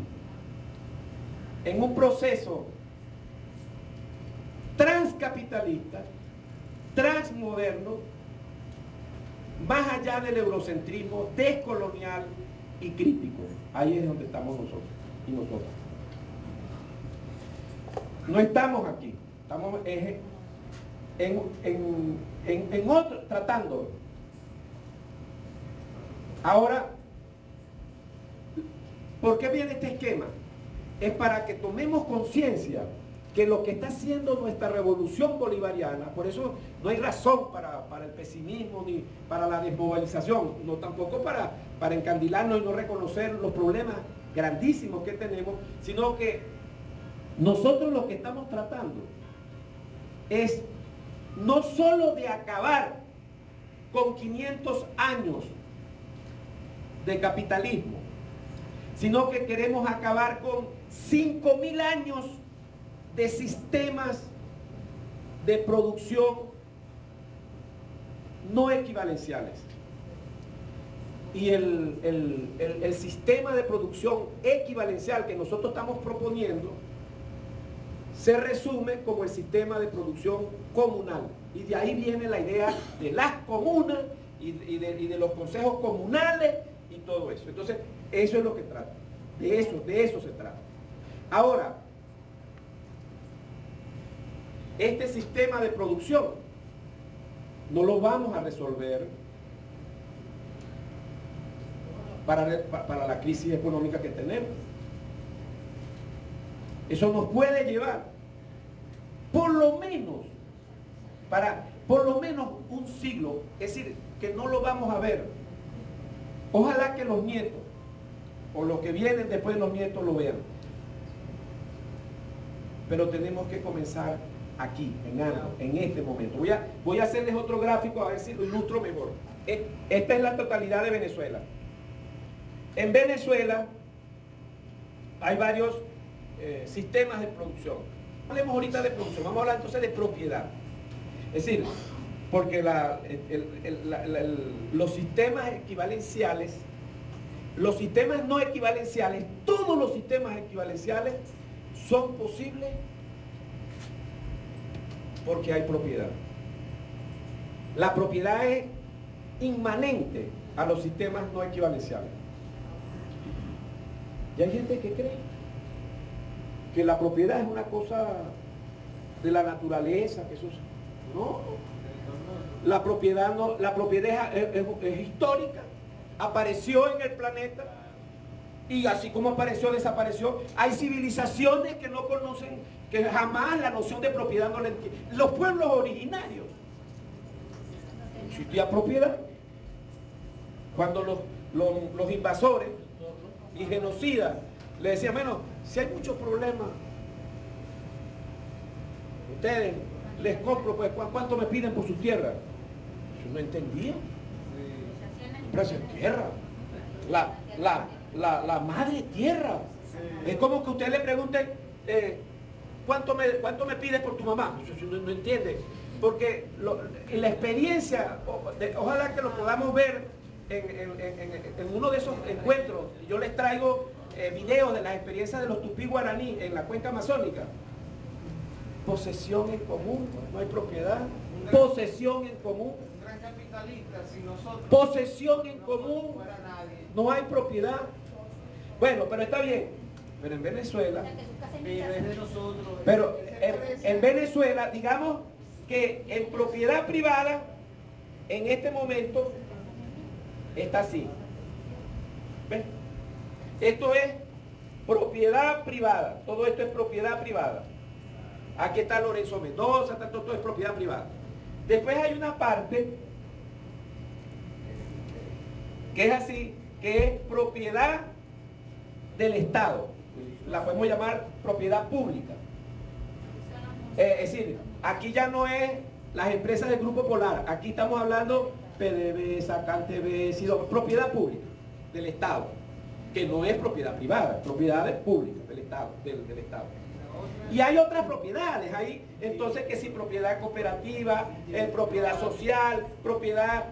en un proceso transcapitalista, transmoderno, más allá del eurocentrismo, descolonial y crítico. Ahí es donde estamos nosotros y nosotras. No estamos aquí, estamos en otro, tratando. Ahora, ¿por qué viene este esquema? Es para que tomemos conciencia que lo que está haciendo nuestra revolución bolivariana, por eso no hay razón para el pesimismo ni para la desmovilización, no tampoco para encandilarnos y no reconocer los problemas grandísimos que tenemos, sino que nosotros lo que estamos tratando es no solo de acabar con 500 años de capitalismo, sino que queremos acabar con 5.000 años de sistemas de producción no equivalenciales. Y el sistema de producción equivalencial que nosotros estamos proponiendo se resume como el sistema de producción comunal. Y de ahí viene la idea de las comunas y de los consejos comunales y todo eso. Entonces, eso es lo que trata. De eso se trata. Ahora, este sistema de producción no lo vamos a resolver para la crisis económica que tenemos. Eso nos puede llevar por lo menos un siglo, es decir, que no lo vamos a ver. Ojalá que los nietos o los que vienen después de los nietos lo vean. Pero tenemos que comenzar aquí, en este momento. Voy a hacerles otro gráfico a ver si lo ilustro mejor. Esta es la totalidad de Venezuela. En Venezuela hay varios sistemas de producción. Hablemos ahorita de producción, vamos a hablar entonces de propiedad. Es decir, porque los sistemas equivalenciales, los sistemas no equivalenciales, todos los sistemas equivalenciales son posibles porque hay propiedad. La propiedad es inmanente a los sistemas no equivalenciales. Y hay gente que cree que la propiedad es una cosa de la naturaleza, que eso no. La propiedad no, la propiedad es histórica, apareció en el planeta y así como apareció, desapareció. Hay civilizaciones que no conocen, que jamás la noción de propiedad no la entienden. Los pueblos originarios existía propiedad. Cuando los invasores y genocidas le decían, bueno, si hay muchos problemas, ustedes les compro, pues ¿cuánto me piden por su tierra? Yo no entendía. Precio tierra. La madre tierra. Es como que usted le pregunte, ¿cuánto me pides por tu mamá? Yo no entiende. Porque en la experiencia, ojalá que lo podamos ver en uno de esos encuentros. Yo les traigo videos de las experiencias de los tupí guaraní en la cuenca amazónica. Posesión en común, no hay propiedad. Posesión en común. Un gran capitalista, si nosotros Posesión en común, fuera nadie. no hay propiedad. Bueno, pero está bien. Pero en Venezuela, O sea, que su casa es mi Pero casa. es de nosotros. pero Esa en Venezuela, digamos que en propiedad privada, en este momento, está así. ¿Ves? Esto es propiedad privada. Todo esto es propiedad privada. Aquí está Lorenzo Mendoza, todo es propiedad privada. Después hay una parte que es así, que es propiedad del Estado. La podemos llamar propiedad pública. Es decir, aquí ya no es las empresas del Grupo Polar, aquí estamos hablando PDVSA, CanTV, Sido, propiedad pública del Estado, que no es propiedad privada, propiedad pública del Estado, del Estado. Y hay otras propiedades, hay entonces que si propiedad cooperativa, propiedad social, propiedad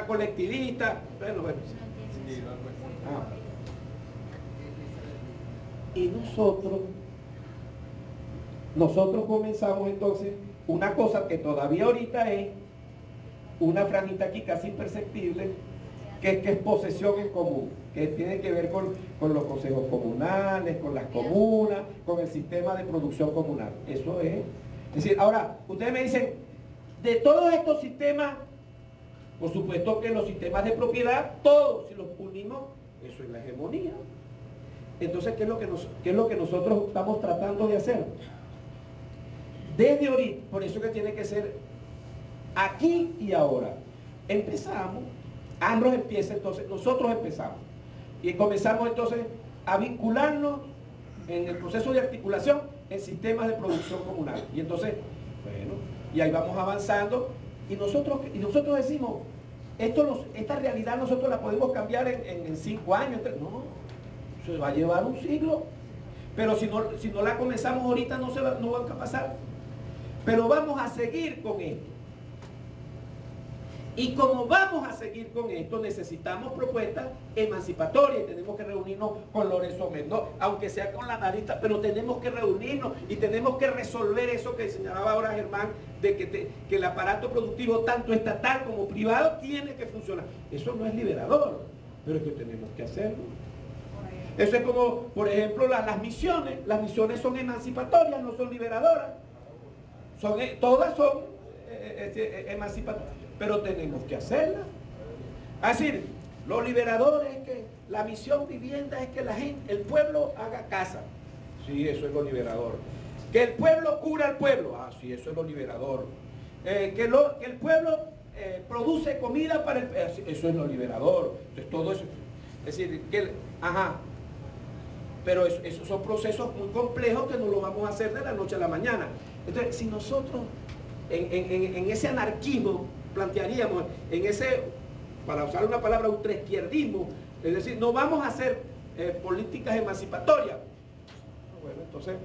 colectivista, bueno. Ah. Y nosotros comenzamos entonces una cosa que todavía ahorita es una franjita aquí casi imperceptible, que es posesión en común, que tiene que ver con los consejos comunales, con las comunas, con el sistema de producción comunal. Eso es decir, ahora, ustedes me dicen, de todos estos sistemas, por supuesto que los sistemas de propiedad, todos, si los unimos, eso es la hegemonía. Entonces, ¿qué es lo que nosotros estamos tratando de hacer? Desde ahorita, por eso que tiene que ser aquí y ahora. Empezamos, ANROS empieza entonces, nosotros empezamos. Y comenzamos entonces a vincularnos en el proceso de articulación en sistemas de producción comunal. Y entonces, bueno, y ahí vamos avanzando. Y nosotros decimos, esta realidad nosotros la podemos cambiar en 5 años. No, se va a llevar un siglo. Pero si no la comenzamos ahorita no va a pasar. Pero vamos a seguir con esto. Y como vamos a seguir con esto, necesitamos propuestas emancipatorias y tenemos que reunirnos con Lorenzo Mendoza, aunque sea con la analista, pero tenemos que reunirnos y tenemos que resolver eso que señalaba ahora Germán, de que el aparato productivo, tanto estatal como privado, tiene que funcionar. Eso no es liberador, pero es que tenemos que hacerlo. Eso es como, por ejemplo, las misiones. Las misiones son emancipatorias, no son liberadoras. Todas son emancipatorias, pero tenemos que hacerlas. Es decir, lo liberador es que la misión vivienda es que el pueblo haga casa. Sí, eso es lo liberador. Que el pueblo cura al pueblo. Ah, sí, eso es lo liberador. Que el pueblo produce comida para el... Eso es lo liberador. Entonces, todo eso... Es decir, pero esos son procesos muy complejos que no los vamos a hacer de la noche a la mañana. Entonces, si nosotros en ese anarquismo plantearíamos, en ese, para usar una palabra, ultraizquierdismo, es decir, no vamos a hacer políticas emancipatorias. Bueno, entonces,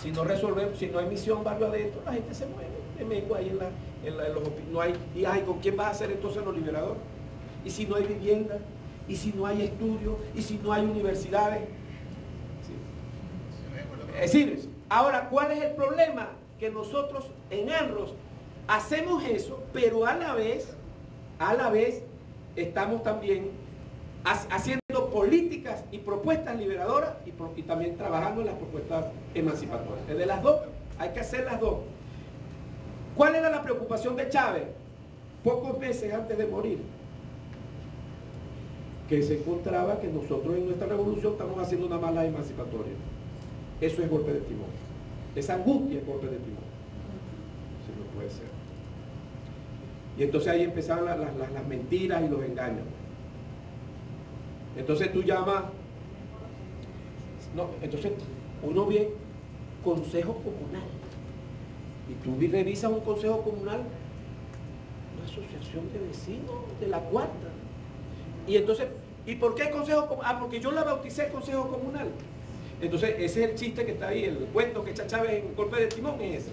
si no resolvemos, si no hay misión barrio adentro, la gente se mueve, de mengo ahí no hay, y ¿con quién vas a hacer entonces lo liberador? Y si no hay vivienda, y si no hay estudios, y si no hay universidades. Sí. Es decir, ahora, ¿cuál es el problema? Que nosotros en ANROS hacemos eso, pero a la vez estamos también haciendo políticas y propuestas liberadoras y también trabajando en las propuestas emancipatorias. De las dos, hay que hacer las dos. ¿Cuál era la preocupación de Chávez? Pocos meses antes de morir, que se encontraba que nosotros en nuestra revolución estamos haciendo una mala emancipatoria. Eso es golpe de timón. Esa angustia es golpe de timón. Sí, no puede ser. Y entonces ahí empezaron las mentiras y los engaños. Entonces tú llamas... No, entonces uno ve consejo comunal. Y tú revisas un consejo comunal, una asociación de vecinos de la cuarta. Y entonces, ¿y por qué consejo comunal? Ah, porque yo la bauticé consejo comunal. Entonces, ese es el chiste que está ahí, el cuento que echa Chávez en golpe de timón es ese.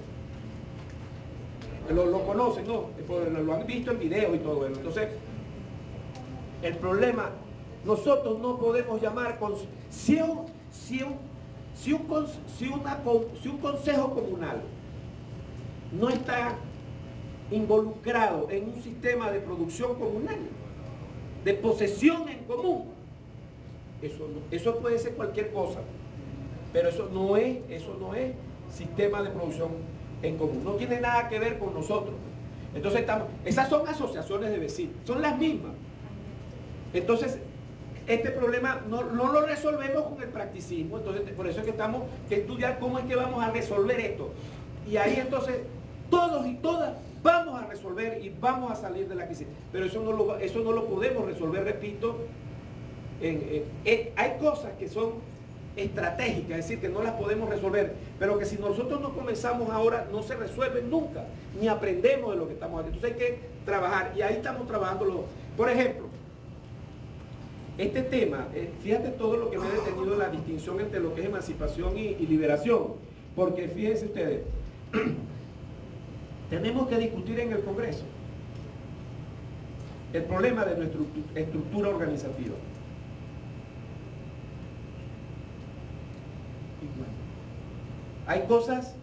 Lo conocen, ¿no? Lo han visto en video y todo eso. Entonces, el problema, nosotros no podemos llamar, si un consejo comunal no está involucrado en un sistema de producción comunal, de posesión en común, Eso puede ser cualquier cosa, pero eso no es sistema de producción en común. No tiene nada que ver con nosotros. Entonces esas son asociaciones de vecinos, son las mismas. Entonces, este problema no lo resolvemos con el practicismo. Entonces, por eso es que tenemos que estudiar cómo es que vamos a resolver esto. Y ahí entonces, todos y todas vamos a resolver y vamos a salir de la crisis. Pero eso no lo podemos resolver, repito. Hay cosas que son estratégicas, es decir, que no las podemos resolver, pero que si nosotros no comenzamos ahora, no se resuelven nunca, ni aprendemos de lo que estamos haciendo. Entonces hay que trabajar, y ahí estamos trabajando. Por ejemplo, este tema, fíjate todo lo que me ha detenido en la distinción entre lo que es emancipación y liberación, porque fíjense ustedes, tenemos que discutir en el Congreso el problema de nuestra estructura organizativa. Hay cosas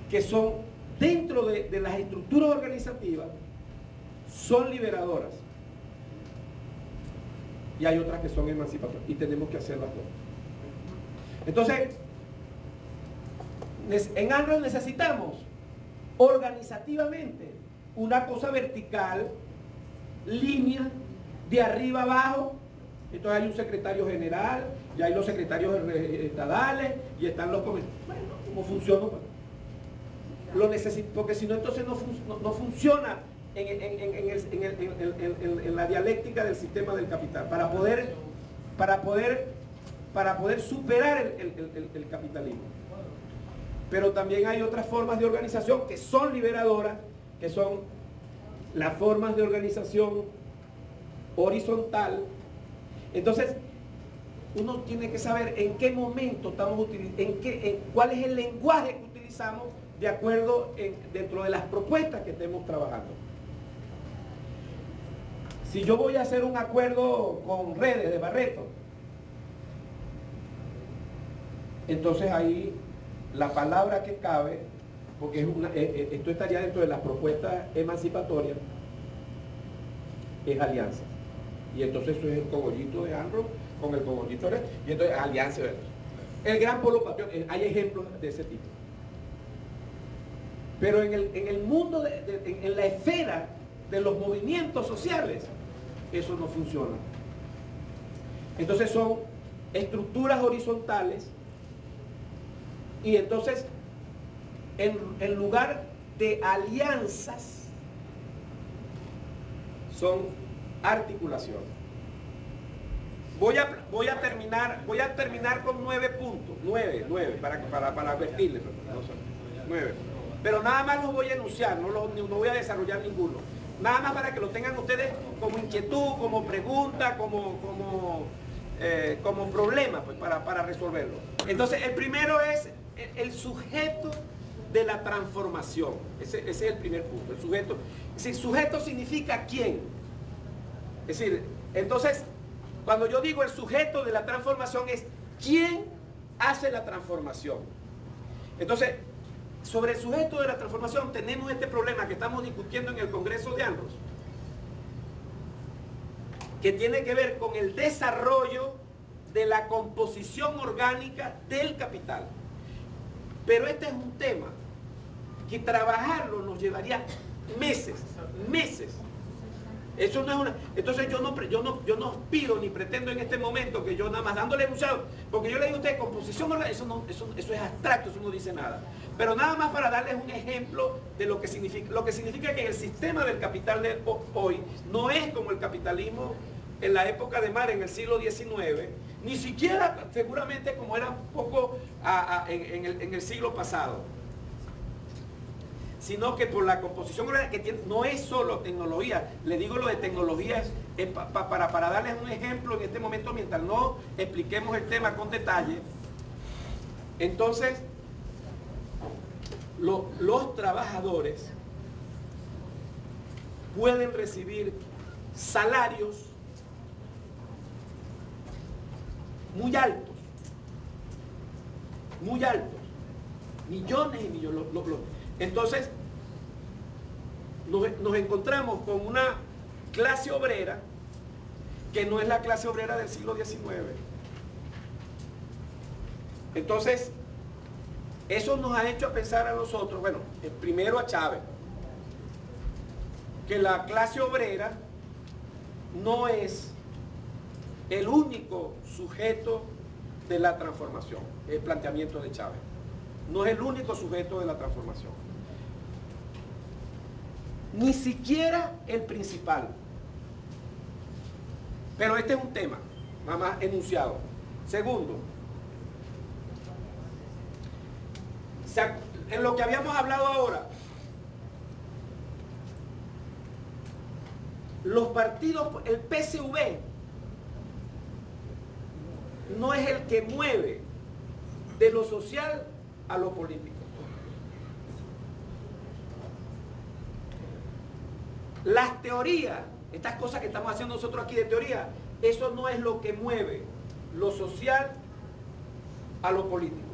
que son dentro de las estructuras organizativas, son liberadoras, y hay otras que son emancipatorias, y tenemos que hacer las dos. Entonces, en ANROS necesitamos organizativamente una cosa vertical, línea, de arriba abajo. Entonces hay un secretario general, y hay los secretarios estadales, y están los comisarios. Bueno, ¿cómo funciona? Lo necesito, porque si no, entonces no funciona en la dialéctica del sistema del capital, para poder superar el capitalismo. Pero también hay otras formas de organización que son liberadoras, que son las formas de organización horizontal. Entonces, uno tiene que saber en qué momento estamos utilizando, cuál es el lenguaje que utilizamos de acuerdo dentro de las propuestas que estemos trabajando. Si yo voy a hacer un acuerdo con Redes de Barreto, entonces ahí la palabra que cabe, porque esto estaría dentro de las propuestas emancipatorias, es alianza. Y entonces eso es el cogollito de ANROS con el cogollito de Redes, y entonces alianza. El gran polo patriótico, hay ejemplos de ese tipo. Pero en el mundo, en la esfera de los movimientos sociales, eso no funciona. Entonces son estructuras horizontales, y entonces en lugar de alianzas son articulaciones. Voy a terminar con 9 puntos, 9 para advertirles, 9. Pero nada más los voy a enunciar, no voy a desarrollar ninguno. Nada más para que lo tengan ustedes como inquietud, como pregunta, como problema, pues, para resolverlo. Entonces, el primero es el sujeto de la transformación. Ese es el primer punto, el sujeto. Si sujeto significa quién. Es decir, entonces, cuando yo digo el sujeto de la transformación es quién hace la transformación. Entonces, sobre el sujeto de la transformación tenemos este problema que estamos discutiendo en el Congreso de ANROS, que tiene que ver con el desarrollo de la composición orgánica del capital. Pero este es un tema que trabajarlo nos llevaría meses. Eso no es una. Entonces yo no aspiro ni pretendo en este momento que yo nada más dándole enunciado, porque yo le digo a usted composición orgánica, eso es abstracto, eso no dice nada. Pero nada más para darles un ejemplo de lo que significa. Lo que significa que el sistema del capital de hoy no es como el capitalismo en la época de Marx en el siglo XIX, ni siquiera seguramente como era un poco en el siglo pasado, sino que por la composición que no es solo tecnología. Le digo lo de tecnología para darles un ejemplo en este momento mientras no expliquemos el tema con detalle. Entonces, los trabajadores pueden recibir salarios muy altos, millones y millones. Entonces, nos encontramos con una clase obrera que no es la clase obrera del siglo XIX. Entonces, eso nos ha hecho pensar a nosotros, bueno, primero a Chávez, que la clase obrera no es el único sujeto de la transformación, el planteamiento de Chávez. No es el único sujeto de la transformación. Ni siquiera el principal. Pero este es un tema, nada más enunciado. Segundo, en lo que habíamos hablado ahora, los partidos, el PSV no es el que mueve de lo social a lo político. Las teorías, estas cosas que estamos haciendo nosotros aquí de teoría, eso no es lo que mueve lo social a lo político.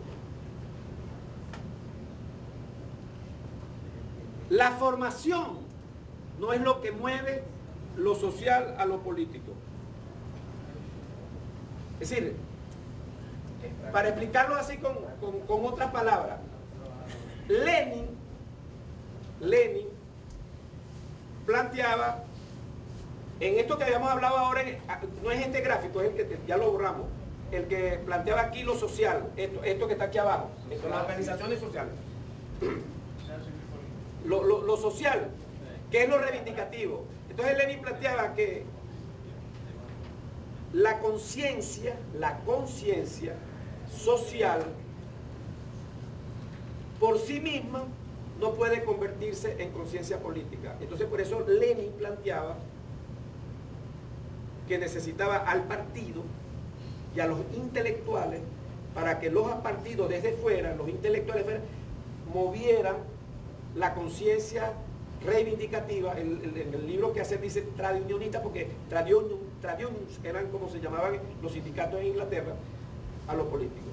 La formación no es lo que mueve lo social a lo político. Es decir, para explicarlo así con otras palabras, Lenin planteaba, en esto que habíamos hablado ahora, no es este gráfico, es el que ya lo borramos, el que planteaba aquí lo social, esto que está aquí abajo, las organizaciones sociales. Lo social, que es lo reivindicativo. Entonces Lenin planteaba que la conciencia social por sí misma no puede convertirse en conciencia política. Entonces por eso Lenin planteaba que necesitaba al partido y a los intelectuales para que los partidos desde fuera, los intelectuales fuera, movieran la conciencia reivindicativa. En el libro que hace dice tradiunionista, porque tradiunions eran como se llamaban los sindicatos en Inglaterra, a los políticos.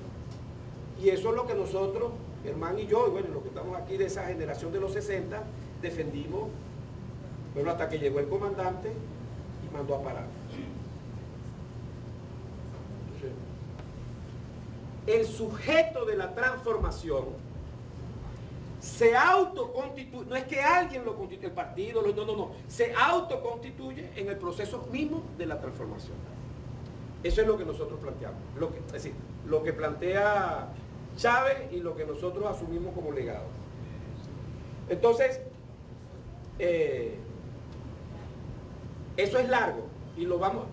Y eso es lo que nosotros, Germán y yo, y bueno, los que estamos aquí de esa generación de los 60, defendimos, bueno, hasta que llegó el comandante y mandó a parar. Entonces, el sujeto de la transformación se autoconstituye, no es que alguien lo constituye, el partido, no, se autoconstituye en el proceso mismo de la transformación. Eso es lo que nosotros planteamos, es decir, lo que plantea Chávez y lo que nosotros asumimos como legado. Entonces, eso es largo y lo vamos,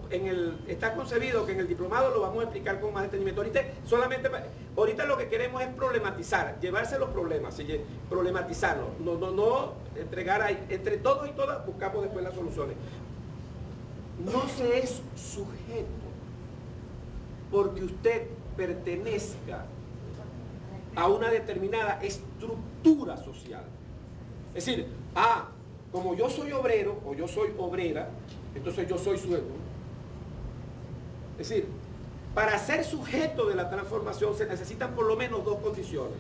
está concebido que en el diplomado lo vamos a explicar con más detenimiento. Ahorita lo que queremos es problematizar, llevarse los problemas, problematizarlos, no entregar ahí, entre todos y todas buscamos después las soluciones. No se es sujeto porque usted pertenezca a una determinada estructura social. Es decir, como yo soy obrero o yo soy obrera, entonces yo soy sujeto. Es decir, para ser sujeto de la transformación se necesitan por lo menos dos condiciones.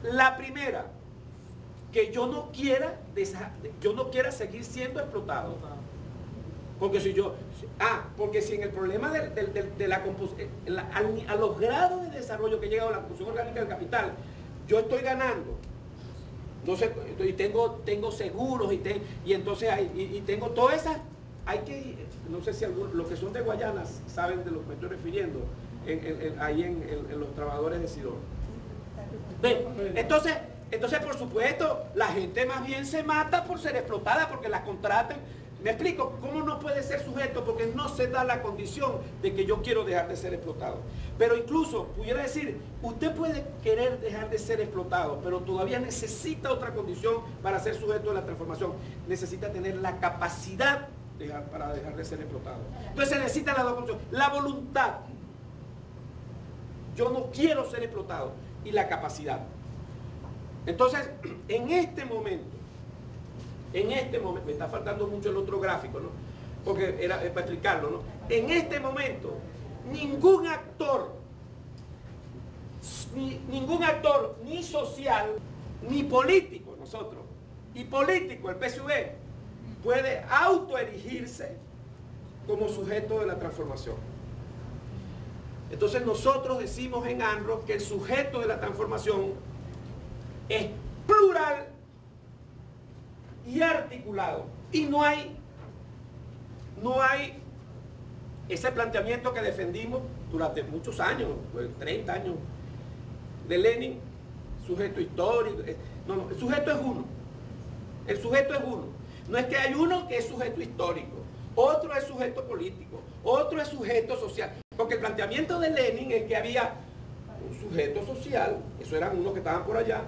La primera, que yo no quiera seguir siendo explotado. Porque si en el problema de la composición, a los grados de desarrollo que llega a la composición orgánica del capital, yo estoy ganando. Entonces, y tengo seguros y entonces tengo todas esas. No sé si los que son de Guayana saben de lo que me estoy refiriendo, ahí en los trabajadores de Sidón. Entonces, por supuesto, la gente más bien se mata por ser explotada, porque la contratan. Me explico, ¿cómo no puede ser sujeto? Porque no se da la condición de que yo quiero dejar de ser explotado. Pero incluso, pudiera decir, usted puede querer dejar de ser explotado, pero todavía necesita otra condición para ser sujeto de la transformación. Necesita tener la capacidad para dejar de ser explotado. Entonces se necesita las dos condiciones. La voluntad. Yo no quiero ser explotado. Y la capacidad. Entonces, en este momento, me está faltando mucho el otro gráfico, ¿no? Porque era para explicarlo, ¿no? En este momento, ningún actor, ni social, ni político, nosotros, y político, el PSV, puede autoerigirse como sujeto de la transformación. Entonces nosotros decimos en ANRO que el sujeto de la transformación es plural y articulado. Y no hay ese planteamiento que defendimos durante muchos años, 30 años, de Lenin, sujeto histórico. No, el sujeto es uno. El sujeto es uno. No es que hay uno que es sujeto histórico, otro es sujeto político, otro es sujeto social. Porque el planteamiento de Lenin es que había un sujeto social, esos eran unos que estaban por allá,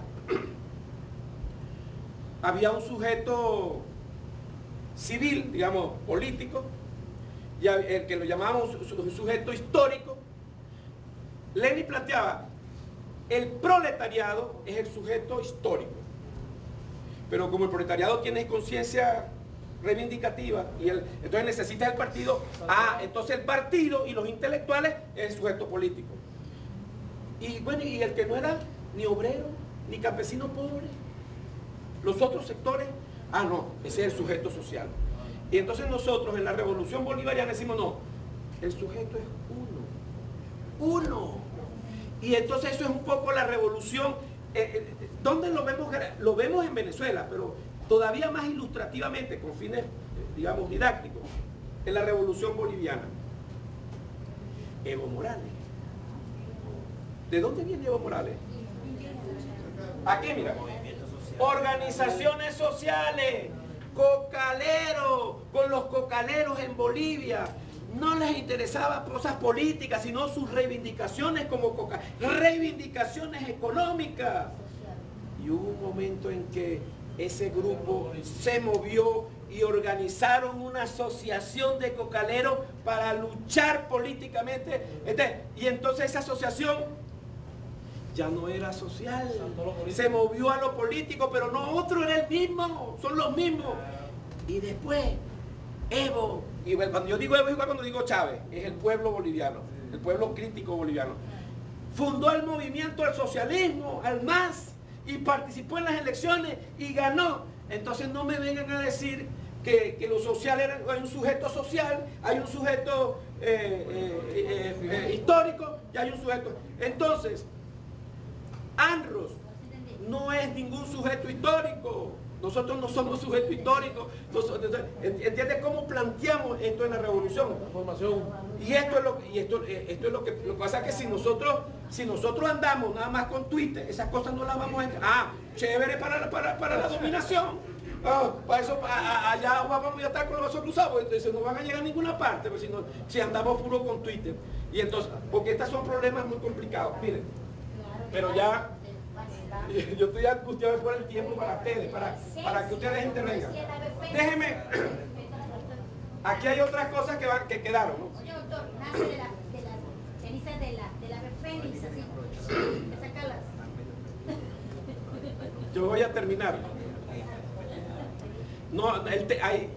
había un sujeto civil, digamos, político, y el que lo llamábamos un sujeto histórico. Lenin planteaba, el proletariado es el sujeto histórico, pero como el proletariado tiene conciencia reivindicativa, entonces necesita el partido, entonces el partido y los intelectuales es el sujeto político. Y bueno, y el que no era ni obrero, ni campesino pobre, los otros sectores, no, ese es el sujeto social. Y entonces nosotros en la revolución bolivariana decimos, no, el sujeto es uno. Y entonces eso es un poco la revolución. ¿Dónde lo vemos? Lo vemos en Venezuela, pero todavía más ilustrativamente, con fines, digamos, didácticos, en la revolución boliviana. Evo Morales. ¿De dónde viene Evo Morales? Aquí, mira. Organizaciones sociales, cocaleros, con los cocaleros en Bolivia. No les interesaba cosas políticas, sino sus reivindicaciones como reivindicaciones económicas. Y hubo un momento en que ese grupo se movió y organizaron una asociación de cocaleros para luchar políticamente. Y entonces esa asociación ya no era social, se movió a lo político, pero no otro, era el mismo, son los mismos. Y después, Evo, y cuando yo digo Evo, igual cuando digo Chávez, es el pueblo boliviano, el pueblo crítico boliviano. Fundó el movimiento al socialismo, al MAS, y participó en las elecciones y ganó. Entonces no me vengan a decir que lo social hay un sujeto social, hay un sujeto histórico y hay un sujeto. Entonces, ANROS no es ningún sujeto histórico. Nosotros no somos sujetos históricos. ¿Entiendes cómo planteamos esto en la revolución? Y esto es lo que pasa, que si nosotros andamos nada más con Twitter, esas cosas no las vamos a chévere para la dominación. Para eso allá vamos a estar con los brazos cruzados, entonces no van a llegar a ninguna parte, pero si andamos puro con Twitter. Y entonces, porque estos son problemas muy complicados. Miren, pero ya yo estoy angustiado por el tiempo para ustedes, para que ustedes intervengan. Déjenme, aquí hay otras cosas que quedaron, ¿no? Oye, doctor, nace de las cenizas de la fénix, así, de sacarlas. Yo voy a terminar. No,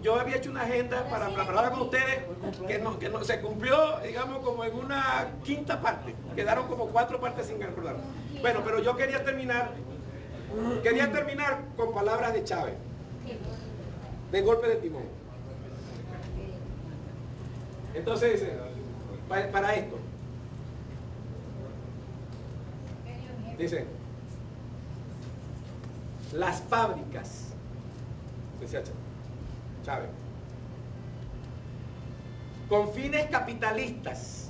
yo había hecho una agenda para hablar con ustedes que no se cumplió, digamos, como en una quinta parte. Quedaron como 4 partes sin acordar. Bueno, pero yo quería terminar con palabras de Chávez, de golpe de timón. Entonces dice, para esto, dice, las fábricas, decía Chávez, con fines capitalistas,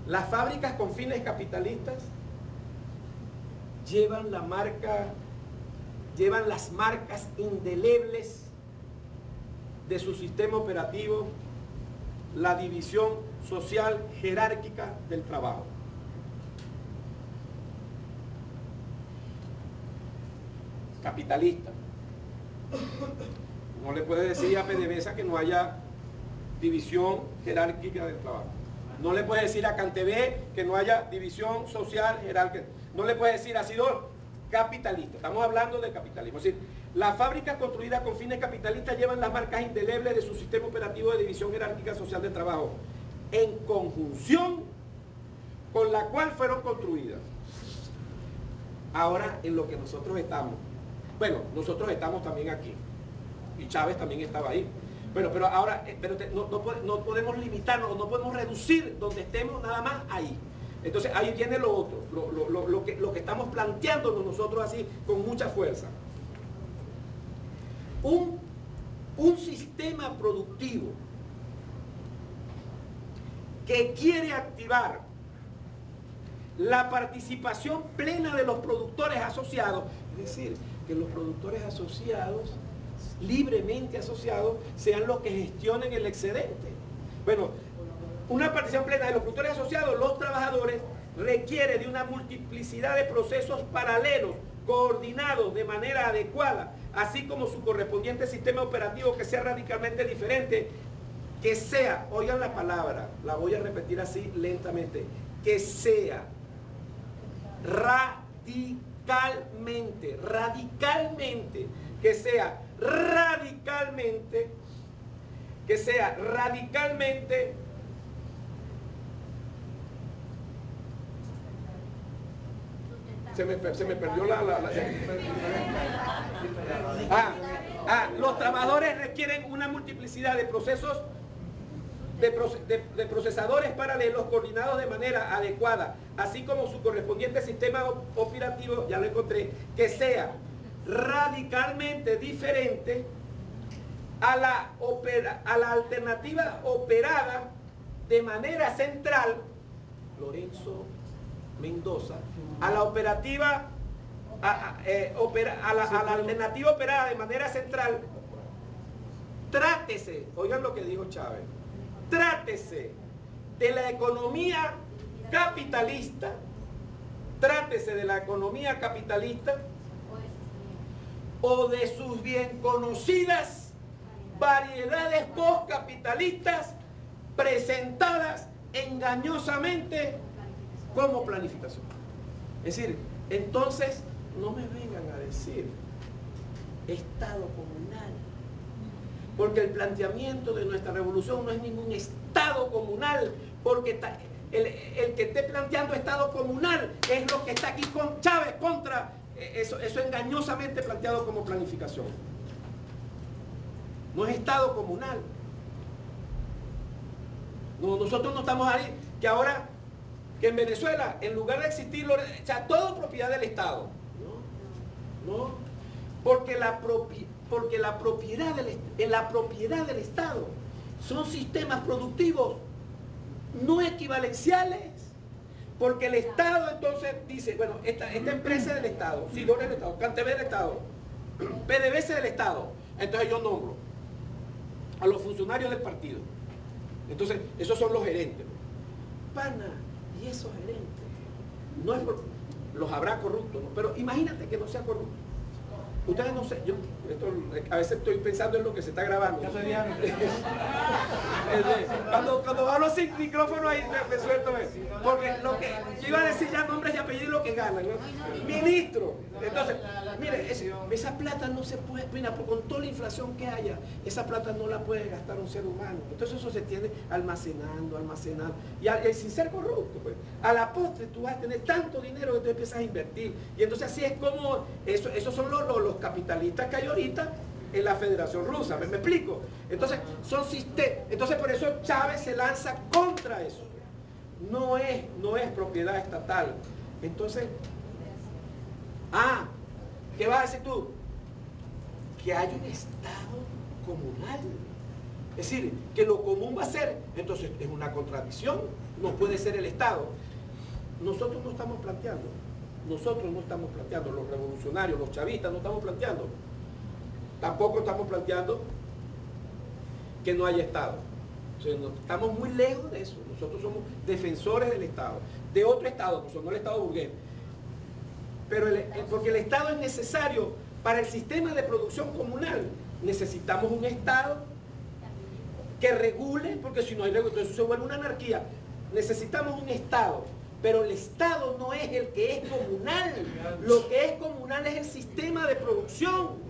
las fábricas con fines capitalistas llevan las marcas indelebles de su sistema operativo, la división social jerárquica del trabajo. Capitalista. No le puede decir a PDVSA que no haya división jerárquica del trabajo. No le puede decir a CanTV que no haya división social jerárquica. No le puede decir, ha sido capitalista. Estamos hablando de capitalismo. Es decir, las fábricas construidas con fines capitalistas llevan las marcas indelebles de su sistema operativo de división jerárquica social del trabajo, en conjunción con la cual fueron construidas. Ahora, en lo que nosotros estamos, bueno, nosotros estamos también aquí, y Chávez también estaba ahí, Bueno, pero ahora no podemos limitarnos, no podemos reducir donde estemos nada más ahí. Entonces ahí viene lo otro, lo que estamos planteándonos nosotros así con mucha fuerza. Un sistema productivo que quiere activar la participación plena de los productores asociados, es decir, que los productores asociados, libremente asociados, sean los que gestionen el excedente. Bueno, una participación plena de los productores asociados, los trabajadores, requiere de una multiplicidad de procesos paralelos, coordinados de manera adecuada, así como su correspondiente sistema operativo que sea radicalmente diferente, que sea, oigan la palabra, la voy a repetir así lentamente, que sea radicalmente, que sea radicalmente se me perdió los trabajadores requieren una multiplicidad de procesos de procesadores paralelos coordinados de manera adecuada, así como su correspondiente sistema operativo, ya lo encontré, que sea radicalmente diferente a la alternativa operada de manera central, Lorenzo Mendoza, a la alternativa operada de manera central. Trátese, oigan lo que dijo Chávez, trátese de la economía capitalista, o de sus bien conocidas variedades postcapitalistas presentadas engañosamente como planificación. Es decir, entonces no me vengan a decir Estado comunal, porque el planteamiento de nuestra revolución no es ningún Estado comunal, porque el que esté planteando Estado comunal es lo que está aquí con Chávez contra eso engañosamente planteado como planificación. No es Estado comunal. No, nosotros no estamos ahí, que ahora, que en Venezuela, en lugar de existir, o sea, todo propiedad del Estado. No, porque la propiedad del Estado son sistemas productivos no equivalenciales. Porque el Estado entonces dice, bueno, esta empresa es del Estado, Sidor es del Estado, CanTV es del Estado, PDVSA es del Estado. Entonces yo nombro a los funcionarios del partido. Entonces, esos son los gerentes. Pana, y esos gerentes, no es por, los habrá corruptos, ¿no? Pero imagínate que no sea corrupto. Ustedes no sé, yo a veces estoy pensando en lo que se está grabando. Cuando hablo sin micrófono ahí me suelto. Porque lo que yo iba a decir ya nombres y apellidos lo que ganan, ¿no? Ministro. Entonces, mire, esa plata no se puede, mira, con toda la inflación que haya, esa plata no la puede gastar un ser humano. Entonces eso se tiene almacenando. Y sin ser corrupto, pues. A la postre tú vas a tener tanto dinero que tú empiezas a invertir. Y entonces así es como, esos son los capitalistas que hay ahorita en la Federación Rusa, ¿me explico? Entonces, entonces por eso Chávez se lanza contra eso. No es propiedad estatal. Entonces, ¿qué vas a decir tú? Que hay un Estado comunal. Es decir, que lo común va a ser, entonces es una contradicción, no puede ser el Estado. Nosotros no estamos planteando, los revolucionarios, los chavistas no estamos planteando. Tampoco estamos planteando que no haya Estado. O sea, estamos muy lejos de eso. Nosotros somos defensores del Estado, de otro Estado, pues no el Estado burgués. Pero porque el Estado es necesario para el sistema de producción comunal. Necesitamos un Estado que regule, porque si no hay regulación, entonces se vuelve una anarquía. Necesitamos un Estado, pero el Estado no es el que es comunal. Lo que es comunal es el sistema de producción.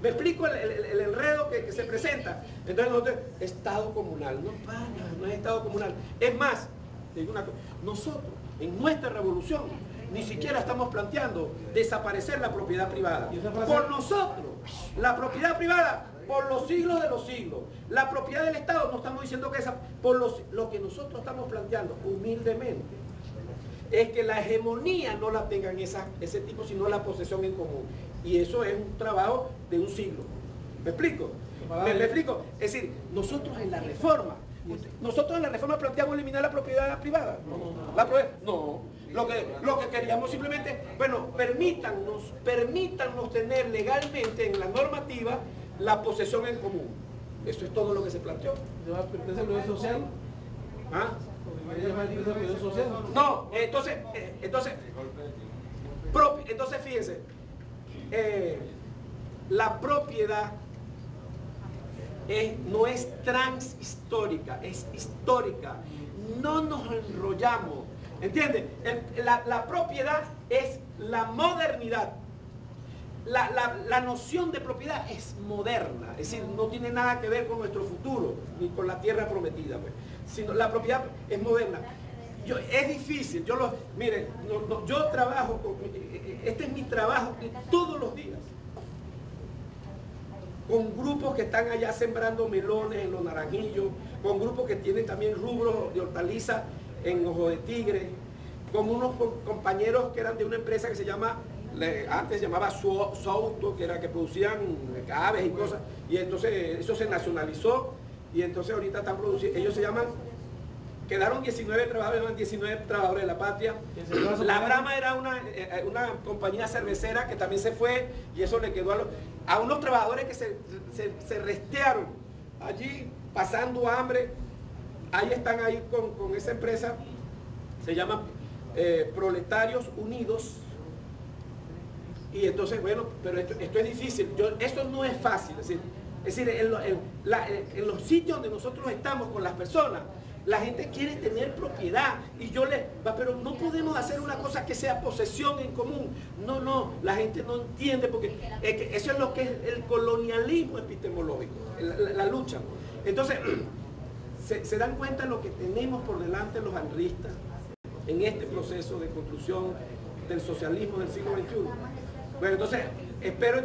¿Me explico el enredo que se presenta? Entonces nosotros, Estado comunal, no es Estado comunal. Es más, digo una cosa, nosotros en nuestra revolución ni siquiera estamos planteando desaparecer la propiedad privada. Por nosotros, la propiedad privada por los siglos de los siglos. La propiedad del Estado, no estamos diciendo que esa, por lo que nosotros estamos planteando humildemente, es que la hegemonía no la tengan ese tipo, sino la posesión en común. Y eso es un trabajo de un siglo. ¿Me explico? ¿Me explico? Es decir, nosotros en la reforma planteamos eliminar la propiedad privada. No. Lo que queríamos simplemente, bueno, permítannos tener legalmente en la normativa la posesión en común. Eso es todo lo que se planteó. ¿Se va a pertenecer a la propiedad social? ¿Ah? ¿Se va a pertenecer a la propiedad social? No, entonces fíjense, la propiedad no es transhistórica, es histórica. No nos enrollamos, ¿entienden? La propiedad es la modernidad. La noción de propiedad es moderna, es decir, no tiene nada que ver con nuestro futuro, ni con la tierra prometida, pues, sino la propiedad es moderna. Es difícil, miren, yo trabajo, este es mi trabajo de todos los días, con grupos que están allá sembrando melones en los Naranjillos, con grupos que tienen también rubros de hortaliza en Ojo de Tigre, con unos compañeros que eran de una empresa que se llama, antes se llamaba Souto, que producían aves y cosas, y entonces eso se nacionalizó, y entonces ahorita están produciendo, ellos se llaman, quedaron 19 trabajadores de la patria. La Brahma era una compañía cervecera que también se fue, y eso le quedó a unos trabajadores que se restearon allí pasando hambre. Ahí están ahí con esa empresa, se llaman Proletarios Unidos. Y entonces, bueno, pero esto es difícil, esto no es fácil, es decir, en los sitios donde nosotros estamos con las personas, la gente quiere tener propiedad, y pero no podemos hacer una cosa que sea posesión en común. No, la gente no entiende, porque eso es lo que es el colonialismo epistemológico, la lucha. Entonces, se dan cuenta de lo que tenemos por delante los anristas en este proceso de construcción del socialismo del siglo XXI. Bueno, entonces, espero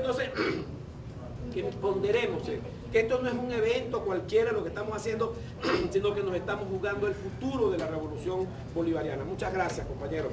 que ponderemos que esto no es un evento cualquiera lo que estamos haciendo, sino que nos estamos jugando el futuro de la revolución bolivariana. Muchas gracias, compañeros.